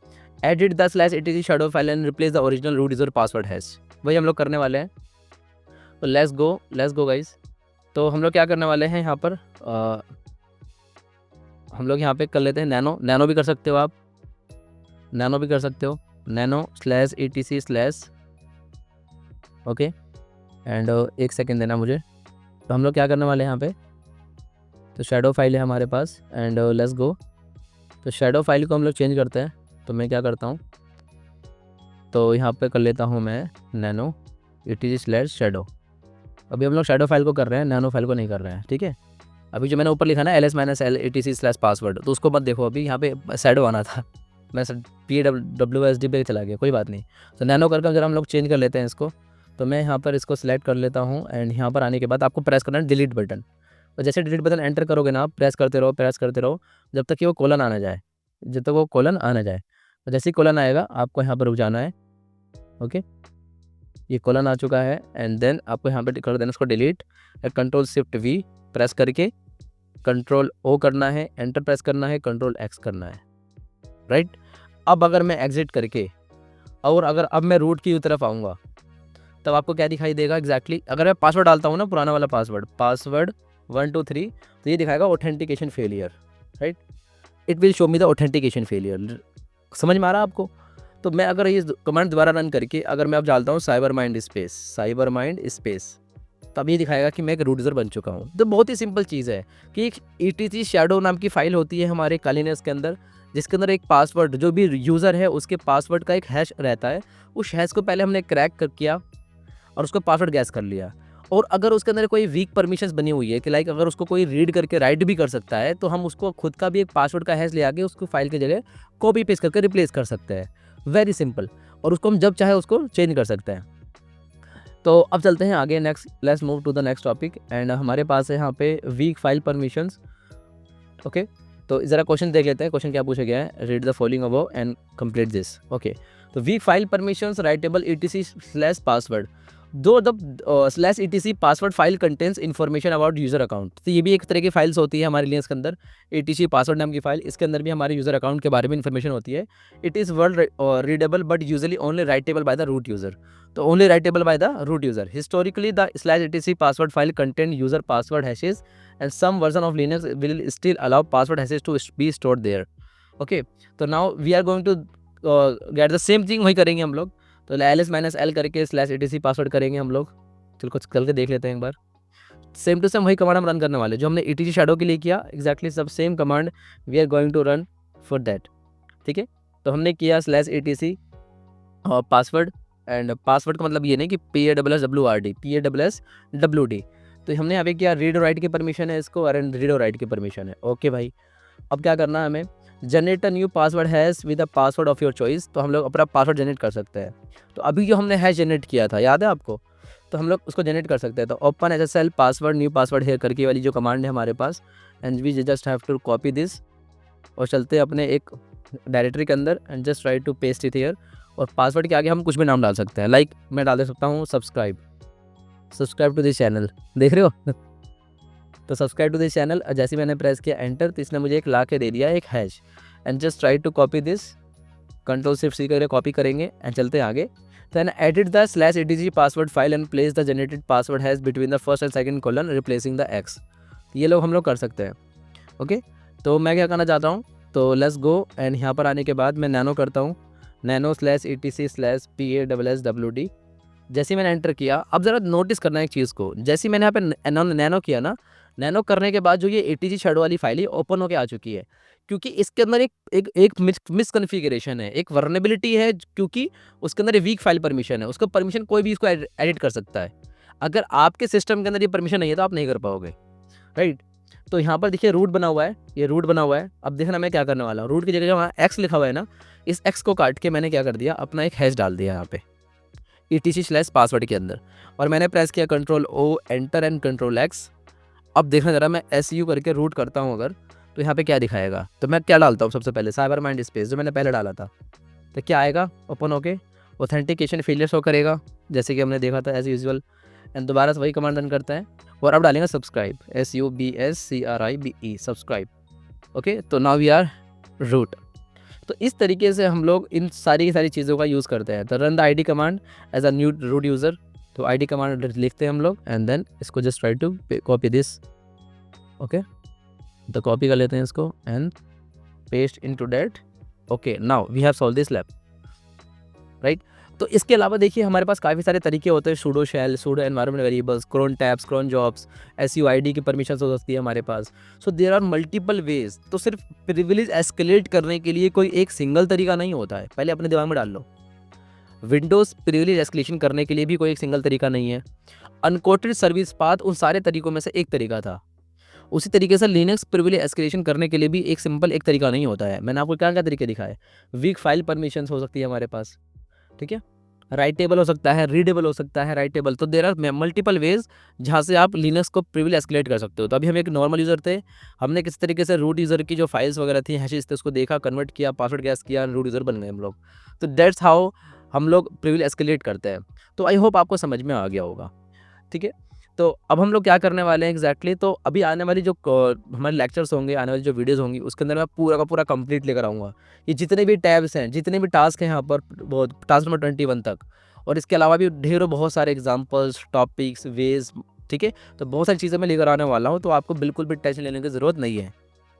edit the /etc shadow file and replace the original root user password hash, वही हम लोग करने वाले हैं। तो लेट्स गो गाइस। तो हम लोग क्या करने वाले हैं यहाँ पर, हम लोग यहाँ पे कर लेते हैं नैनो भी कर सकते हो आप, नैनो भी कर सकते हो, nano/etc/ ओके। एंड एक सेकेंड देना मुझे। तो हम लोग क्या करने वाले हैं यहाँ पे, तो शैडो फाइल है हमारे पास, एंड लेट्स गो। तो शैडो फाइल को हम लोग चेंज करते हैं। तो मैं क्या करता हूँ, तो यहाँ पे कर लेता हूँ मैं nano/etc/shadow। अभी हम लोग शैडो फाइल को कर रहे हैं, नैनो फाइल को नहीं कर रहे हैं, ठीक है। अभी जो मैंने ऊपर लिखा ना ls-l etc/password, तो उसको मत देखो, अभी यहाँ पे शैडो आना था, मैं PWSD पे चला गया, कोई बात नहीं। तो नैनो करके जरा हम लोग चेंज कर लेते हैं इसको। तो मैं यहाँ पर इसको सिलेक्ट कर लेता हूँ, एंड यहाँ पर आने के बाद आपको प्रेस करना है डिलीट बटन। और जैसे डिलीट बटन एंटर करोगे ना, आप प्रेस करते रहो जब तक कि वो कोलन आना जाए, तो जैसे ही कोलन आएगा आपको यहाँ पर रुक जाना है, ओके। ये कोलन आ चुका है, एंड देन आपको यहाँ पे कर देना इसको डिलीट, Ctrl+Shift+V प्रेस करके Ctrl+O करना है, एंटर प्रेस करना है, Ctrl+X करना है, राइट। अब अगर मैं एग्जिट करके और अगर अब मैं रूट की तरफ आऊँगा, तब आपको क्या दिखाई देगा एग्जैक्टली। अगर मैं पासवर्ड डालता हूँ ना, पुराना वाला पासवर्ड 1 2 3, तो ये दिखाएगा authentication failure, right. It will show me the authentication failure. समझ में आ रहा है आपको। तो मैं अगर ये कमांड दोबारा रन करके अगर मैं अब डालता हूँ cybermind स्पेस, तब ये दिखाएगा कि मैं एक रूट यूज़र बन चुका हूँ। तो बहुत ही सिंपल चीज़ है कि एक etc शैडो नाम की फाइल होती है हमारे कालिनेस के अंदर, जिसके अंदर एक पासवर्ड, जो भी यूज़र है उसके पासवर्ड का एक हैश रहता है। उस हैश को पहले हमने क्रैक किया और उसको पासवर्ड गैस कर लिया। और अगर उसके अंदर कोई वीक परमिशंस बनी हुई है कि लाइक अगर उसको कोई रीड करके राइट भी कर सकता है, तो हम उसको खुद का भी एक पासवर्ड का हैश ले आके उसको फाइल की जगह कॉपी पेस्ट करके रिप्लेस कर सकते हैं। Very simple. और उसको हम जब चाहे उसको चेंज कर सकते हैं। तो अब चलते हैं आगे, next let's move to the next topic. And हमारे पास है यहाँ पे वीक फाइल परमिशंस, ओके। तो ज़रा क्वेश्चन देख लेते हैं, क्वेश्चन क्या पूछा गया है, read the following above and complete this, okay. तो weak file permissions writable etc/password, दो the /etc password file contains information about user account. तो ये भी एक तरह की फाइल्स होती है हमारे लिनक्स के अंदर, etc पासवर्ड नाम की फाइल, इसके अंदर भी हमारे यूज़र अकाउंट के बारे में इन्फॉर्मेशन होती है। It is world readable but usually only writable by the root user. तो only writable by the root user. Historically the /etc password file content user password hashes and some version of Linux will still allow password hashes to be stored there, okay. तो now we are going to get the same thing, वही करेंगे हम लोग। तो ls-l करके /etc password करेंगे हम लोग। चलो कुछ करके देख लेते हैं एक बार। सेम टू सेम वही कमांड हम रन करने वाले जो हमने etc शैडो के लिए किया, एग्जैक्टली सब same command we are going to run for that. ठीक है। तो हमने किया /etc और पासवर्ड, एंड पासवर्ड का मतलब ये नहीं कि PASSWRD, PASSWD। तो हमने यहाँ पे किया रीड और राइट की परमिशन है इसको, और रीड और राइट की परमिशन है। ओके भाई, अब क्या करना है हमें, generate a new password has with the password of your choice. तो हम लोग अपना पासवर्ड जनरेट कर सकते हैं। तो अभी जो हमने हैश जनरेट किया था, याद है आपको, तो हम लोग उसको जनरेट कर सकते हैं। तो open SSL password new password है करके वाली जो कमांड है हमारे पास, and we just have to copy this, और चलते हैं अपने एक डायरेक्टरी के अंदर and just try to paste it here. और पासवर्ड के आगे हम कुछ भी नाम डाल सकते हैं, लाइक मैं डाल दे सकता हूँ सब्सक्राइब टू दिस चैनल, देख रहे हो तो सब्सक्राइब टू दिस चैनल। जैसे मैंने प्रेस किया एंटर, तो इसने मुझे एक ला के दे दिया एक hash, and just try to copy this, Ctrl+Shift+C करके कॉपी करेंगे एंड चलते हैं आगे। Then edit the /etc password file and place the generated password hash between the first and second colon replacing the X। ये लोग हम लोग कर सकते हैं। ओके, तो मैं क्या करना चाहता हूँ, तो लेट्स गो, एंड यहाँ पर आने के बाद मैं नैनो करता हूँ, nano /etc/PASSWD। जैसे ही मैंने एंटर किया, अब ज़रा नोटिस करना है एक चीज़ को, जैसे ही मैंने यहाँ पे नैनो किया ना, नैनो करने के बाद जो ये ATG शेडो वाली फाइल है ओपन होके आ चुकी है, क्योंकि इसके अंदर एक मिसकन्फिगरेशन है, एक वर्नेबिलिटी है, क्योंकि उसके अंदर वीक फाइल परमिशन है। उसको परमिशन कोई भी इसको एडिट कर सकता है। अगर आपके सिस्टम के अंदर ये परमिशन नहीं है तो आप नहीं कर पाओगे, राइट। तो यहाँ पर देखिए रूट बना हुआ है, ये रूट बना हुआ है। अब देखना मैं क्या करने वाला हूँ, रूट की जगह वहाँ X लिखा हुआ है ना, इस X को काट के मैंने क्या कर दिया, अपना एक हैश डाल दिया यहाँ पे etc/पासवर्ड के अंदर, और मैंने प्रेस किया Ctrl+O एंटर एंड Ctrl+X। अब देखना जरा, मैं SU करके रूट करता हूँ अगर, तो यहाँ पे क्या दिखाएगा, तो मैं क्या डालता हूँ सबसे पहले, साइबर माइंड स्पेस जो मैंने पहले डाला था, तो क्या आएगा, ओपन होके ऑथेंटिकेशन फेलियर शो करेगा, जैसे कि हमने देखा था एज यूजुअल, एंड दोबारा से वही कमांड रन करता है, और अब डालेंगे सब्सक्राइब, SUBSCRIBE सब्सक्राइब। ओके, तो नाउ वी आर रूट। तो इस तरीके से हम लोग इन सारी की सारी चीज़ों का यूज़ करते हैं। तो run the ID command as a new root user, तो ID कमांड लिखते हैं हम लोग, एंड देन इसको just try to copy this. Okay, तो कॉपी कर लेते हैं इसको and paste into that. Okay, now we have solve this lab, right. तो इसके अलावा देखिए हमारे पास काफ़ी सारे तरीके होते हैं, sudo shell, sudo environment variables, cron tabs, cron jobs, SUID की परमिशन हो सकती है हमारे पास। So there are multiple ways. तो सिर्फ प्रिविलेज एस्केलेट करने के लिए कोई एक सिंगल तरीका नहीं होता है, पहले अपने दिमाग में डाल लो। विंडोज़ प्रिविलेज एस्केलेशन करने के लिए भी कोई एक सिंगल तरीका नहीं है। अनकोटेड सर्विस पाथ उन सारे तरीकों में से एक तरीका था। उसी तरीके से लिनक्स प्रिविलेज एस्केलेशन करने के लिए भी एक सिंपल एक तरीका नहीं होता है। मैंने आपको क्या क्या तरीके दिखाए, वीक फाइल परमिशन हो सकती है हमारे पास, ठीक है, राइटेबल हो सकता है, रीडेबल हो सकता है, राइटेबल। तो देर आर मल्टीपल वेज जहाँ से आप लिनक्स को प्रिविलेज एस्केलेट कर सकते हो। तो अभी हम एक नॉर्मल यूज़र थे, हमने किस तरीके से रूट यूज़र की जो फाइल्स वगैरह थी, हैशेस थे, उसको देखा, कन्वर्ट किया, पासवर्ड गैस किया, रूट यूज़र बन गए हम लोग। तो दैट्स हाउ हम लोग प्रिविलेज एस्केलेट करते हैं। तो आई होप आपको समझ में आ गया होगा, ठीक है। तो अब हम लोग क्या करने वाले हैं एग्जैक्टली, तो अभी आने वाली जो हमारे लेक्चर्स होंगे, आने वाली जो वीडियोस होंगी, उसके अंदर मैं पूरा का पूरा कंप्लीट लेकर आऊँगा। ये जितने भी टैब्स हैं, जितने भी टास्क हैं यहाँ पर, वो टास्क नंबर 21 तक, और इसके अलावा भी ढेरों बहुत सारे एग्जांपल्स, टॉपिक्स, वेज, ठीक है। तो बहुत सारी चीज़ें मैं लेकर आने वाला हूँ, तो आपको बिल्कुल भी टेंशन लेने की ज़रूरत नहीं है,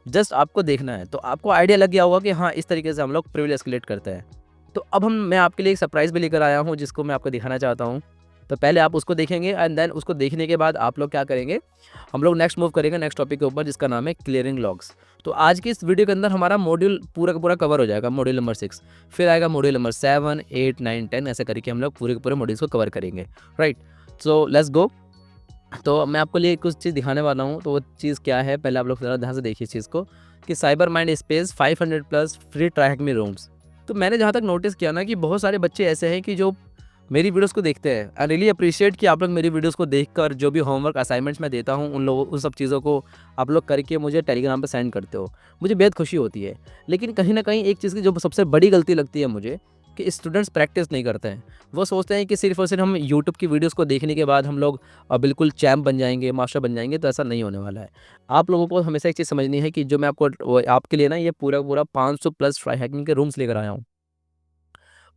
जस्ट आपको देखना है। तो आपको आइडिया लग गया होगा कि हाँ, इस तरीके से हम लोग प्रिविलेज एस्केलेट करते हैं। तो अब मैं आपके लिए एक सरप्राइज़ भी लेकर आया हूँ, जिसको मैं आपको दिखाना चाहता हूँ। तो पहले आप उसको देखेंगे, एंड देन उसको देखने के बाद आप लोग क्या करेंगे, हम लोग नेक्स्ट मूव करेंगे नेक्स्ट टॉपिक के ऊपर, जिसका नाम है क्लियरिंग लॉग्स। तो आज की इस वीडियो के अंदर हमारा मॉड्यूल पूरा का पूरा कवर हो जाएगा, मॉड्यूल नंबर 6, फिर आएगा मॉड्यूल नंबर 7, 8, 9, 10, ऐसे करके हम लोग पूरे के पूरे मॉड्यूल्स को कवर करेंगे, राइट। So let's go. तो मैं आपको लिए कुछ चीज़ दिखाने वाला हूँ, तो वो चीज़ क्या है, पहले आप लोग ज़रा ध्यान से देखिए इस चीज़ को, कि cyber mind space 500+ free try rooms. तो मैंने जहाँ तक नोटिस किया ना, कि बहुत सारे बच्चे ऐसे हैं कि जो मेरी वीडियोस को देखते हैं। आई रियली अप्रिशिएट कि आप लोग मेरी वीडियोस को देखकर जो भी होमवर्क असाइनमेंट्स मैं देता हूँ, उन सब चीज़ों को आप लोग करके मुझे टेलीग्राम पे सेंड करते हो, मुझे बेहद खुशी होती है। लेकिन कहीं ना कहीं एक चीज़ की जो सबसे बड़ी गलती लगती है मुझे, कि स्टूडेंट्स प्रैक्टिस नहीं करते हैं। वो सोचते हैं कि सिर्फ और सिर्फ हम यूट्यूब की वीडियोस को देखने के बाद हम लोग बिल्कुल चैम्प बन जाएंगे, मास्टर बन जाएंगे, तो ऐसा नहीं होने वाला है। आप लोगों को हमेशा एक चीज़ समझनी है कि जो मैं आपके लिए ना ये पूरा पूरा 500+ ट्राई हैकिंग के रूम्स लेकर आया हूँ।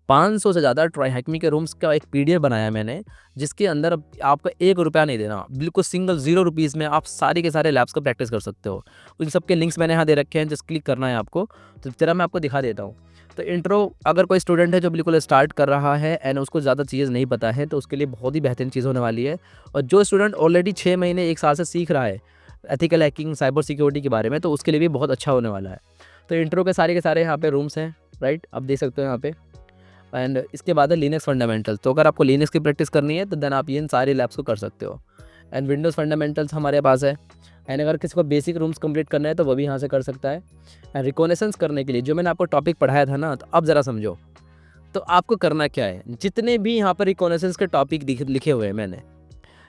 500 से ज़्यादा ट्राई हैकिंग के रूम्स का एक PDF बनाया मैंने, जिसके अंदर अब आपका 1 रुपया नहीं देना, बिल्कुल सिंगल 0 रुपीज़ में आप सारे के सारे लैब्स का प्रैक्टिस कर सकते हो। उन सब के लिंक्स मैंने यहाँ दे रखे हैं, जस्ट क्लिक करना है आपको। तो जरा मैं आपको दिखा देता हूँ। तो इंट्रो, अगर कोई स्टूडेंट है जो बिल्कुल स्टार्ट कर रहा है एंड उसको ज़्यादा चीज़ नहीं पता है, तो उसके लिए बहुत ही बेहतरीन चीज़ होने वाली है। और जो स्टूडेंट ऑलरेडी 6 महीने 1 साल से सीख रहा है एथिकल हैकिंग, साइबर सिक्योरिटी के बारे में, तो उसके लिए भी बहुत अच्छा होने वाला है। तो इंट्रो के सारे यहाँ पे रूम्स हैं, राइट, आप देख सकते हो यहाँ पे। एंड इसके बाद है लिनक्स फंडामेंटल्स। तो अगर आपको लिनक्स की प्रैक्टिस करनी है तो देन आप ये इन सारे लैब्स को कर सकते हो। एंड विंडोज़ फंडामेंटल्स हमारे पास है। एंड अगर किसी को बेसिक रूम्स कंप्लीट करना है तो वो भी यहाँ से कर सकता है। एंड रिकॉग्निशंस करने के लिए जो मैंने आपको टॉपिक पढ़ाया था ना, तो अब ज़रा समझो। तो आपको करना क्या है, जितने भी यहाँ पर रिकॉग्निशंस के टॉपिक लिखे हुए हैं मैंने,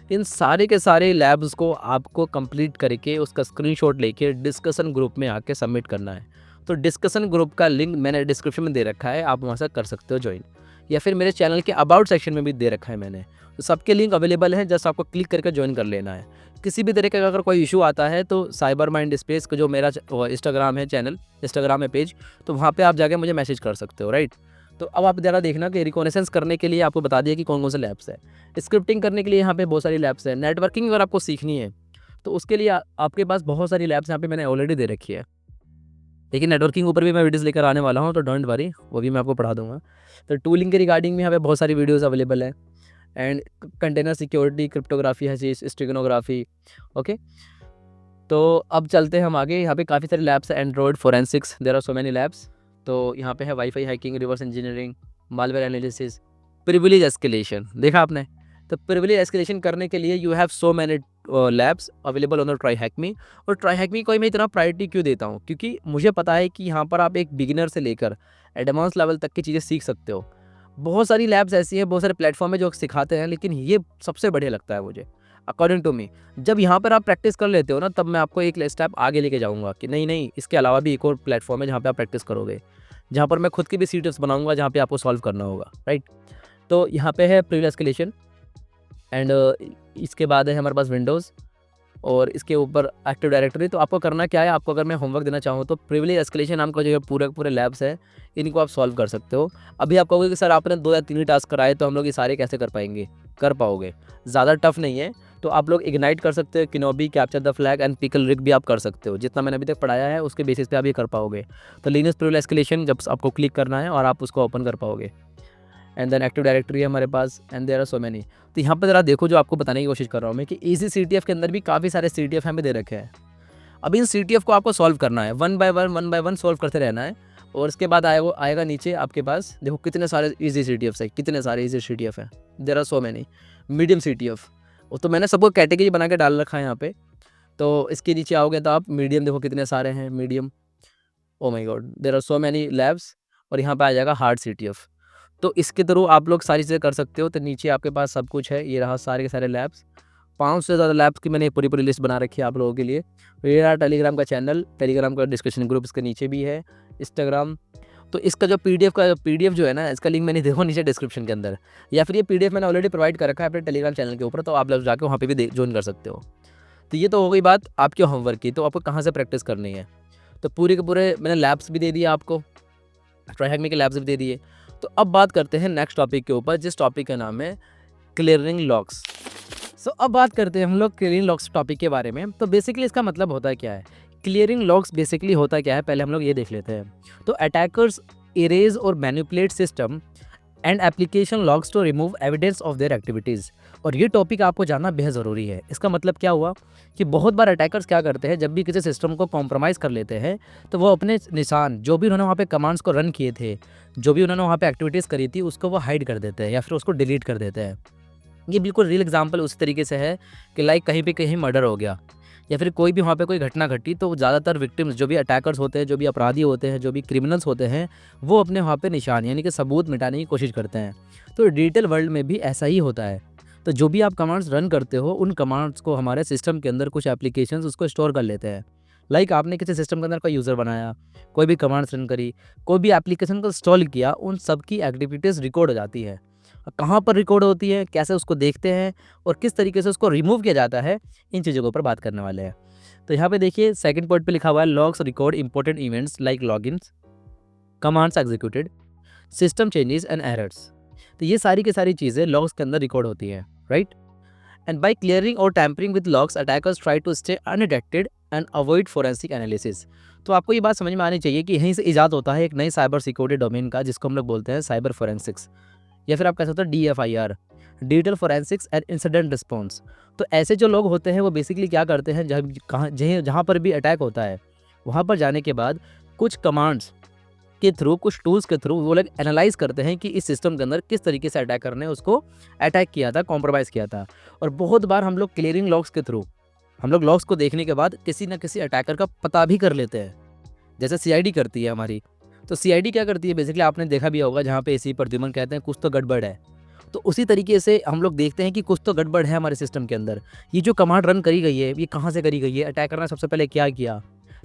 इन सारे के सारे लैब्स को आपको कंप्लीट करके उसका स्क्रीनशॉट लेके डिस्कशन ग्रुप में आके सबमिट करना है। तो डिस्कशन ग्रुप का लिंक मैंने डिस्क्रिप्शन में दे रखा है, आप वहाँ से कर सकते हो ज्वाइन, या फिर मेरे चैनल के अबाउट सेक्शन में भी दे रखा है मैंने। तो सबके लिंक अवेलेबल है, जस्ट आपको क्लिक करके ज्वाइन कर लेना है। किसी भी तरीके का अगर कोई इशू आता है तो साइबर माइंड स्पेस का जो मेरा इंस्टाग्राम है चैनल, इंस्टाग्राम है पेज, तो वहाँ पे आप जाके मुझे मैसेज कर सकते हो, राइट। तो अब आप ज़रा देखना कि रिकॉग्निशंस करने के लिए आपको बता दिया कि कौन कौन से लैब्स है। स्क्रिप्टिंग करने के लिए यहाँ पे बहुत सारी लैब्स है। नेटवर्किंग अगर आपको सीखनी है तो उसके लिए आपके पास बहुत सारी लैब्स यहाँ पे मैंने ऑलरेडी दे रखी है। लेकिन नेटवर्किंग ऊपर भी मैं वीडियोज़ लेकर आने वाला हूँ, तो डोंट वरी, वो भी मैं आपको पढ़ा दूँगा। तो टूलिंग के रिगार्डिंग भी यहाँ पे बहुत सारी वीडियोज़ अवेलेबल है। एंड कंटेनर सिक्योरिटी, क्रिप्टोग्राफी है, स्टेगनोग्राफी, ओके। तो अब चलते हैं हम आगे। यहाँ पे काफ़ी सारे लैब्स हैं। Android forensics, there are so many labs. तो यहाँ पे है WiFi hacking, reverse engineering, malware analysis, privilege escalation, देखा आपने। तो प्रिविलेज एस्केलेशन करने के लिए you have so many labs available on the Try Hack Me. और ट्राई हैक मी को मैं इतना प्रायोरिटी क्यों देता हूँ, क्योंकि मुझे पता है कि यहाँ पर आप एक बिगिनर से लेकर एडवांस लेवल तक की चीज़ें सीख सकते हो। बहुत सारी लैब्स ऐसी हैं, बहुत सारे प्लेटफॉर्म है जो सिखाते हैं, लेकिन ये सबसे बढ़िया लगता है मुझे अकॉर्डिंग टू मी। जब यहाँ पर आप प्रैक्टिस कर लेते हो ना, तब मैं आपको एक स्टेप आगे लेके जाऊँगा कि नहीं, इसके अलावा भी एक और प्लेटफॉर्म है जहाँ पे आप प्रैक्टिस करोगे, जहाँ पर मैं खुद की भी सीटर्स बनाऊँगा, जहाँ पे आपको सॉल्व करना होगा, राइट। तो यहाँ पे है प्रिविलेज एस्केलेशन। एंड इसके बाद है हमारे पास विंडोज़, और इसके ऊपर एक्टिव डायरेक्टरी। तो आपको करना क्या है, आपको अगर मैं होमवर्क देना चाहूँ तो प्रिविलेज एस्केलेशन नाम का जो पूरे लैब्स हैं, इनको आप सॉल्व कर सकते हो। अभी आप कहोगे कि सर आपने 2 या 3 ही टास्क कराए, तो हम लोग ये सारे कैसे कर पाएंगे? कर पाओगे, ज़्यादा टफ नहीं है। तो आप लोग इग्नाइट कर सकते हो, Kenobi, capture the flag and Pickle Rick भी आप कर सकते हो। जितना मैंने अभी तक पढ़ाया है उसके बेसिस पे आप ये कर पाओगे। तो लिनक्स प्रिविलेज एस्केलेशन जब आपको क्लिक करना है और आप उसको ओपन कर पाओगे। एंड देन एक्टिव डायरेक्टरी है हमारे पास, and there are so many. तो यहाँ पर ज़रा देखो, जो आपको बताने की कोशिश कर रहा हूँ मैं, कि इजी CTF के अंदर भी काफ़ी सारे CTF हमें दे रखे हैं। अब इन CTF को आपको सॉल्व करना है, वन बाय वन सॉल्व करते रहना है। और इसके बाद आएगा नीचे आपके पास, देखो कितने सारे इजी CTFs है, कितने सारे इजी CTF है, there are so many. Medium CTF, वो तो मैंने सबको कैटेगरी बना के डाल रखा है यहाँ पे। तो इसके नीचे आओगे तो आप मीडियम, देखो कितने सारे हैं medium, oh my God, there are so many labs. और यहाँ पे आ जाएगा हार्ड CTF। तो इसके थ्रू आप लोग सारी चीज़ें कर सकते हो। तो नीचे आपके पास सब कुछ है, ये रहा सारे के सारे लैब्स। 500 से ज़्यादा लैब्स की मैंने पूरी लिस्ट बना रखी है आप लोगों के लिए। ये रहा टेलीग्राम का चैनल, टेलीग्राम का डिस्कशन ग्रुप इसके नीचे भी है, इंस्टाग्राम। तो इसका जो PDF जो है ना, इसका लिंक मैंने देखो नीचे डिस्क्रिप्शन के अंदर, या फिर ये PDF मैंने ऑलरेडी प्रोवाइड कर रखा है अपने टेलीग्राम चैनल के ऊपर, तो आप लोग जाके वहाँ पे भी ज्वाइन कर सकते हो। तो ये तो हो गई बात आपके होमवर्क की। तो आपको कहाँ से प्रैक्टिस करनी है, तो पूरे के पूरे मैंने लैब्स भी दे दिए आपको, ट्राई हैक मी के लैब्स भी दे दिए। तो अब बात करते हैं नेक्स्ट टॉपिक के ऊपर, जिस टॉपिक का नाम है क्लियरिंग लॉग्स। सो अब बात करते हैं हम लोग क्लियरिंग लॉग्स टॉपिक के बारे में। तो बेसिकली इसका मतलब होता है क्या है, क्लियरिंग लॉग्स बेसिकली होता क्या है, पहले हम लोग ये देख लेते हैं। तो अटैकर्स इरेज और manipulate system and application logs to remove evidence of their activities. और ये टॉपिक आपको जानना बेहद ज़रूरी है। इसका मतलब क्या हुआ कि बहुत बार अटैकर्स क्या करते हैं, जब भी किसी सिस्टम को कॉम्प्रोमाइज़ कर लेते हैं, तो वो अपने निशान, जो भी उन्होंने वहाँ पे कमांड्स को रन किए थे, जो भी उन्होंने वहाँ पे एक्टिविटीज़ करी थी, उसको वो हाइड कर देते हैं या फिर उसको डिलीट कर देते हैं। ये बिल्कुल रियल एग्जांपल उसी तरीके से है कि लाइक कहीं पे कहीं मर्डर हो गया या फिर कोई भी वहाँ पे कोई घटना घटी, तो ज़्यादातर विक्टिम्स, जो भी अटैकर्स होते हैं, जो भी अपराधी होते हैं, जो भी क्रिमिनल्स होते हैं, वो अपने वहाँ पे निशान यानी कि सबूत मिटाने की कोशिश करते हैं। तो डिजिटल वर्ल्ड में भी ऐसा ही होता है। तो जो भी आप कमांड्स रन करते हो, उन कमांड्स को हमारे सिस्टम के अंदर कुछ एप्लीकेशंस उसको स्टोर कर लेते हैं। लाइक आपने किसी सिस्टम के अंदर कोई यूज़र बनाया, कोई भी कमांड्स रन करी, कोई भी एप्लीकेशन को इंस्टॉल किया, उन सब की एक्टिविटीज़ रिकॉर्ड हो जाती है। कहाँ पर रिकॉर्ड होती है, कैसे उसको देखते हैं और किस तरीके से उसको रिमूव किया जाता है, इन चीज़ों के ऊपर बात करने वाले हैं। तो यहाँ पे देखिए सेकंड पॉइंट पे लिखा हुआ है, logs record important events like logins, commands executed, system changes and errors. तो ये सारी की सारी चीज़ें लॉग्स के अंदर रिकॉर्ड होती हैं, राइट। एंड बाय क्लियरिंग और tampering with logs, attackers try to stay undetected and avoid forensic analysis. तो आपको ये बात समझ में आनी चाहिए कि यहीं से इजाद होता है एक नई साइबर सिक्योरिटी डोमेन का, जिसको हम लोग बोलते हैं साइबर फोरेंसिक्स, या फिर आप कह सकते हो DFIR, digital forensics and incident response. तो ऐसे जो लोग होते हैं वो बेसिकली क्या करते हैं, जहाँ पर भी अटैक होता है, वहाँ पर जाने के बाद कुछ कमांड्स के थ्रू, कुछ टूल्स के थ्रू वो लोग एनालाइज करते हैं कि इस सिस्टम के अंदर किस तरीके से अटैकर ने उसको अटैक किया था, कॉम्प्रोमाइज़ किया था। और बहुत बार हम लोग क्लियरिंग लॉग्स के थ्रू, हम लोग लॉग्स को देखने के बाद किसी न किसी अटैकर का पता भी कर लेते हैं, जैसे सीआईडी करती है हमारी। तो सीआईडी क्या करती है बेसिकली, आपने देखा भी होगा, जहाँ पे एसी प्रद्युमन कहते हैं कुछ तो गड़बड़ है। तो उसी तरीके से हम लोग देखते हैं कि कुछ तो गड़बड़ है हमारे सिस्टम के अंदर। ये जो कमांड रन करी गई है, ये कहाँ से करी गई है, अटैकर ने सबसे पहले क्या किया।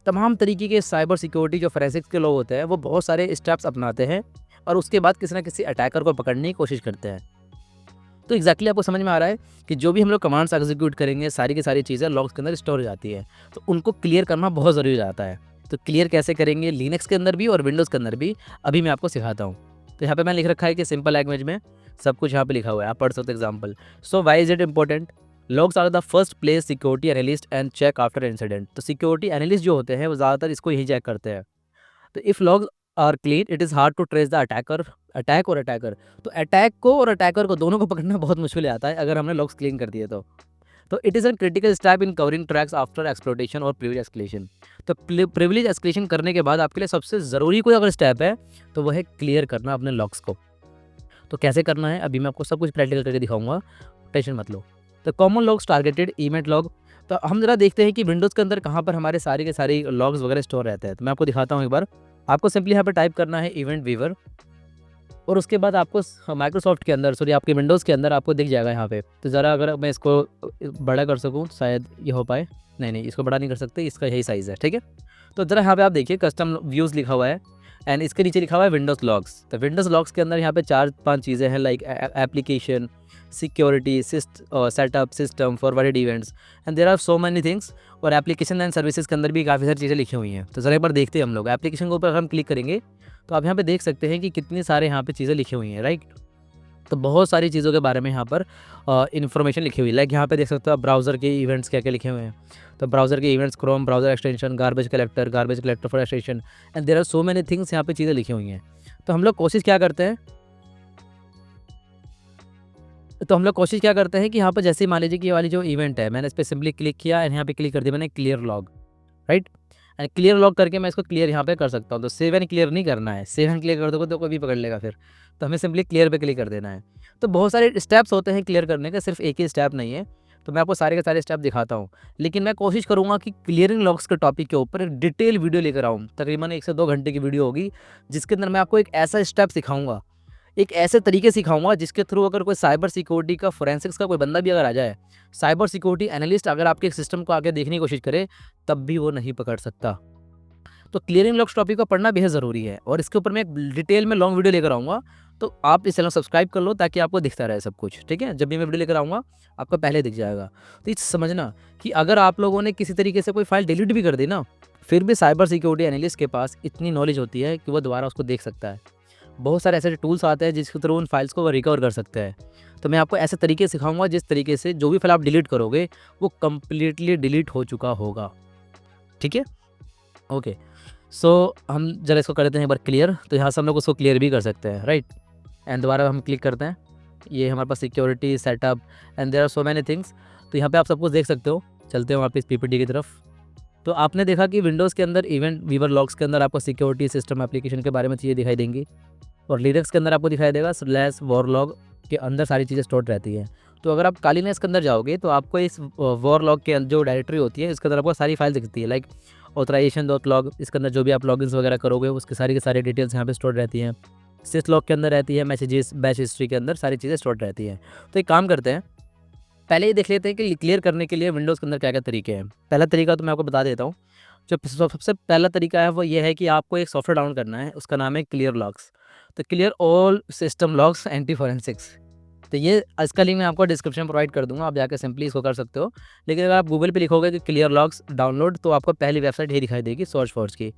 तमाम तरीके के साइबर सिक्योरिटी जो फोरेंसिक्स के लोग होते हैं, वो बहुत सारे स्टेप्स अपनाते हैं और उसके बाद किसी न किसी अटैकर को पकड़ने की कोशिश करते हैं। तो एग्जैक्टली आपको समझ में आ रहा है कि जो भी हम लोग कमांड्स एग्जीक्यूट करेंगे, सारी की सारी चीज़ें लॉग्स के अंदर स्टोर हो जाती है। तो उनको क्लियर करना बहुत ज़रूरी हो जाता है। तो क्लियर कैसे करेंगे लिनक्स के अंदर भी और विंडोज़ के अंदर भी, अभी मैं आपको सिखाता हूँ। तो यहाँ पे मैंने लिख रखा है कि सिंपल लैंग्वेज में सब कुछ यहाँ पे लिखा हुआ है, आप पढ़ सकते हो example. So why is it important? Logs are the first place security analyst and check after incident. तो सिक्योरिटी एनालिस्ट जो होते हैं वो ज़्यादातर इसको यही चेक करते हैं। तो if logs are clean it is hard to trace the attack और अटैकर। तो अटैक को और अटैकर को दोनों को पकड़ना बहुत मुश्किल आता है अगर हमने लॉग्स क्लीन कर दिए तो। तो it is a critical step in covering tracks after exploitation और प्रिविलेज एस्केलेशन। तो प्रिविलेज एस्केलेशन करने के बाद आपके लिए सबसे ज़रूरी कोई अगर स्टेप है तो वह है क्लियर करना अपने लॉग्स को। तो कैसे करना है अभी मैं आपको सब कुछ प्रैक्टिकल करके दिखाऊंगा, टेंशन मत लो। तो common logs, targeted, event log. तो हम जरा देखते हैं कि विंडोज़ के अंदर कहाँ पर हमारे सारे के सारे लॉग्स वगैरह स्टोर रहते हैं। तो मैं आपको दिखाता हूँ एक बार। आपको सिंपली यहाँ पर टाइप करना है इवेंट वीवर और उसके बाद आपको माइक्रोसॉफ्ट के अंदर, सॉरी आपके विंडोज़ के अंदर आपको दिख जाएगा यहाँ पे। तो ज़रा अगर मैं इसको बड़ा कर सकूँ तो शायद ये हो पाए। नहीं, इसको बड़ा नहीं कर सकते, इसका यही साइज़ है, ठीक है। तो ज़रा यहाँ पे आप देखिए कस्टम व्यूज़ लिखा हुआ है एंड इसके नीचे लिखा हुआ है विंडोज़ लॉग्स। तो विंडोज़ लॉग्स के अंदर यहाँ पे 4-5 चीज़ें हैं, like application, security, setup, system, forwarded events and there are so many things. और एप्लीकेशन एंड सर्विसेज के अंदर भी काफ़ी सारी चीज़ें लिखी हुई हैं। तो ज़रा एक बार देखते हैं हम लोग। एप्लीकेशन के ऊपर हम क्लिक करेंगे तो आप यहाँ पे देख सकते हैं कि कितनी सारे यहाँ पे चीज़ें लिखी हुई हैं, राइट। तो बहुत सारी चीज़ों के बारे में यहाँ पर इन्फॉर्मेशन लिखी हुई है। लाइक यहाँ पे देख सकते हो आप ब्राउज़र के इवेंट्स क्या क्या लिखे हुए हैं। तो ब्राउज़र के events, Chrome browser extension, garbage collector for extension and there are so many things, यहाँ पे चीज़ें लिखी हुई हैं। तो हम लोग कोशिश क्या करते हैं कि यहाँ पर जैसे मान लीजिए कि ये वाली जो इवेंट है, मैंने इस पर सिंपली क्लिक किया एंड यहाँ पे क्लिक कर दिया मैंने clear log, right. And clear log करके मैं इसको क्लियर यहाँ पे कर सकता हूँ। तो सेव एंड क्लियर नहीं करना है, सेव एंड क्लियर कर दोगे तो कोई भी पकड़ लेगा फिर। तो हमें सिंपली क्लियर पे क्लिक कर देना है। तो बहुत सारे स्टेप्स होते हैं क्लियर करने के, सिर्फ एक ही स्टेप नहीं है। तो मैं आपको सारे के सारे स्टेप दिखाता हूँ, लेकिन मैं कोशिश करूँगा कि क्लियरिंग लॉग्स के टॉपिक के ऊपर एक डिटेल वीडियो लेकर आऊँ। तकरीबन 1 से 2 घंटे की वीडियो होगी, जिसके अंदर मैं आपको एक ऐसा स्टेप सिखाऊंगा, एक ऐसे तरीके सिखाऊंगा जिसके थ्रू अगर कोई साइबर सिक्योरिटी का, फोरेंसिक्स का कोई बंदा भी अगर आ जाए, साइबर सिक्योरिटी एनालिस्ट अगर आपके सिस्टम को आगे देखने की कोशिश करे, तब भी वो नहीं पकड़ सकता। तो क्लियरिंग लॉग्स टॉपिक को पढ़ना बेहद ज़रूरी है और इसके ऊपर मैं एक डिटेल में लॉन्ग वीडियो लेकर आऊँगा। तो आप इस चैनल सब्सक्राइब कर लो ताकि आपको दिखता रहे सब कुछ, ठीक है। जब भी मैं वीडियो लेकर आऊँगा आपको पहले दिख जाएगा। तो ये समझना कि अगर आप लोगों ने किसी तरीके से कोई फाइल डिलीट भी कर दी ना, फिर भी साइबर सिक्योरिटी एनालिस्ट के पास इतनी नॉलेज होती है कि वो दोबारा उसको देख सकता है। बहुत सारे ऐसे टूल्स आते हैं जिसके थ्रू उन फाइल्स को वो रिकवर कर सकते हैं। तो मैं आपको ऐसे तरीके सिखाऊंगा जिस तरीके से जो भी फाइल आप डिलीट करोगे वो कम्प्लीटली डिलीट हो चुका होगा, ठीक है। ओके, सो हम जरा इसको कर देते हैं एक बार क्लियर। तो यहाँ से हम लोग उसको क्लियर भी कर सकते हैं, राइट। एंड दोबारा हम क्लिक करते हैं, ये हमारे पास security, setup and there are so many things. तो यहाँ पे आप सब कुछ देख सकते हो। चलते हैं वापस पीपीटी की तरफ। तो आपने देखा कि विंडोज़ के अंदर इवेंट वीवर लॉग्स के अंदर आपको सिक्योरिटी, सिस्टम, एप्लीकेशन के बारे में चीज़ें दिखाई देंगी और लिनक्स के अंदर आपको दिखाई देगा /वॉरलॉग के अंदर सारी चीज़ें स्टोर रहती हैं। तो अगर आप कालीनेस के अंदर जाओगे तो आपको इस वॉरलॉग के जो डायरेक्टरी होती है इसके अंदर आपको सारी फाइल दिखती है, लाइक ऑथराइजेशन.log। इसके अंदर जो भी आप लॉगिन्स वगैरह करोगे उसके सारी की सारी डिटेल्स यहाँ पे स्टोर रहती हैं। सिस लॉग के अंदर रहती है, मैसेजेस, बैच हिस्ट्री के अंदर सारी चीज़ें स्टोर रहती हैं। तो एक काम करते हैं, पहले ये देख लेते हैं कि क्लियर करने के लिए विंडोज़ के अंदर क्या क्या तरीके हैं। पहला तरीका तो मैं आपको बता देता हूँ। जो सबसे पहला तरीका है वो ये है कि आपको एक सॉफ्टवेयर डाउनलोड करना है, उसका नाम है क्लियर लॉग्स। तो clear all system logs anti forensics. तो ये इसका लिंक मैं आपको डिस्क्रिप्शन प्रोवाइड कर दूंगा, आप जाकर सिंपली इसको कर सकते हो। लेकिन अगर आप गूगल पे लिखोगे कि क्लियर लॉग्स डाउनलोड तो आपको पहली वेबसाइट ही दिखाई देगी, सर्च फॉर्स की।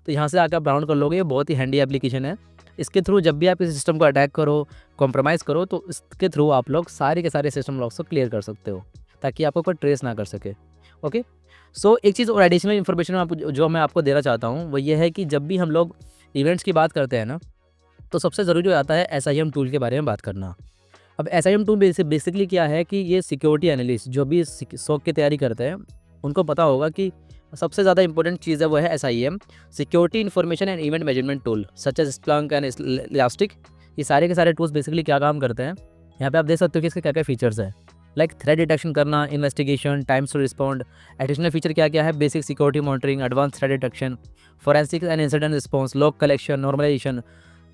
तो यहाँ से आकर आप डाउनलोड कर लोगे। ये बहुत ही हैंडी एप्लीकेशन है। इसके थ्रू जब भी आप इस सिस्टम को अटैक करो, कॉम्प्रोमाइज़ करो, तो इसके थ्रू आप लोग सारे के सारे सिस्टम लॉग्स को क्लियर कर सकते हो ताकि आपको कोई ट्रेस ना कर सके। ओके, सो एक चीज़ और एडिशनल इन्फॉर्मेशन जो मैं आपको देना चाहता हूँ वो ये है कि जब भी हम लोग इवेंट्स की बात करते हैं ना, तो सबसे ज़रूरी हो जाता है SIEM टूल के बारे में बात करना। अब SIEM टूल बेसिकली क्या है कि ये सिक्योरिटी एनालिस्ट जो भी SOC की तैयारी करते हैं उनको पता होगा कि सबसे ज़्यादा इंपॉर्टेंट चीज़ है वो है SIEM, security information and event management tool such as Splunk and Elastic. ये सारे के सारे टूल्स बेसिकली क्या काम करते हैं, यहाँ पे आप देख सकते हो कि इसके क्या क्या फीचर्स हैं। लाइक थ्रेट डिटेक्शन करना, investigation, times to respond. Additional feature क्या क्या है, basic security monitoring, advance threat detection, forensic and incident response, log collection, normalization.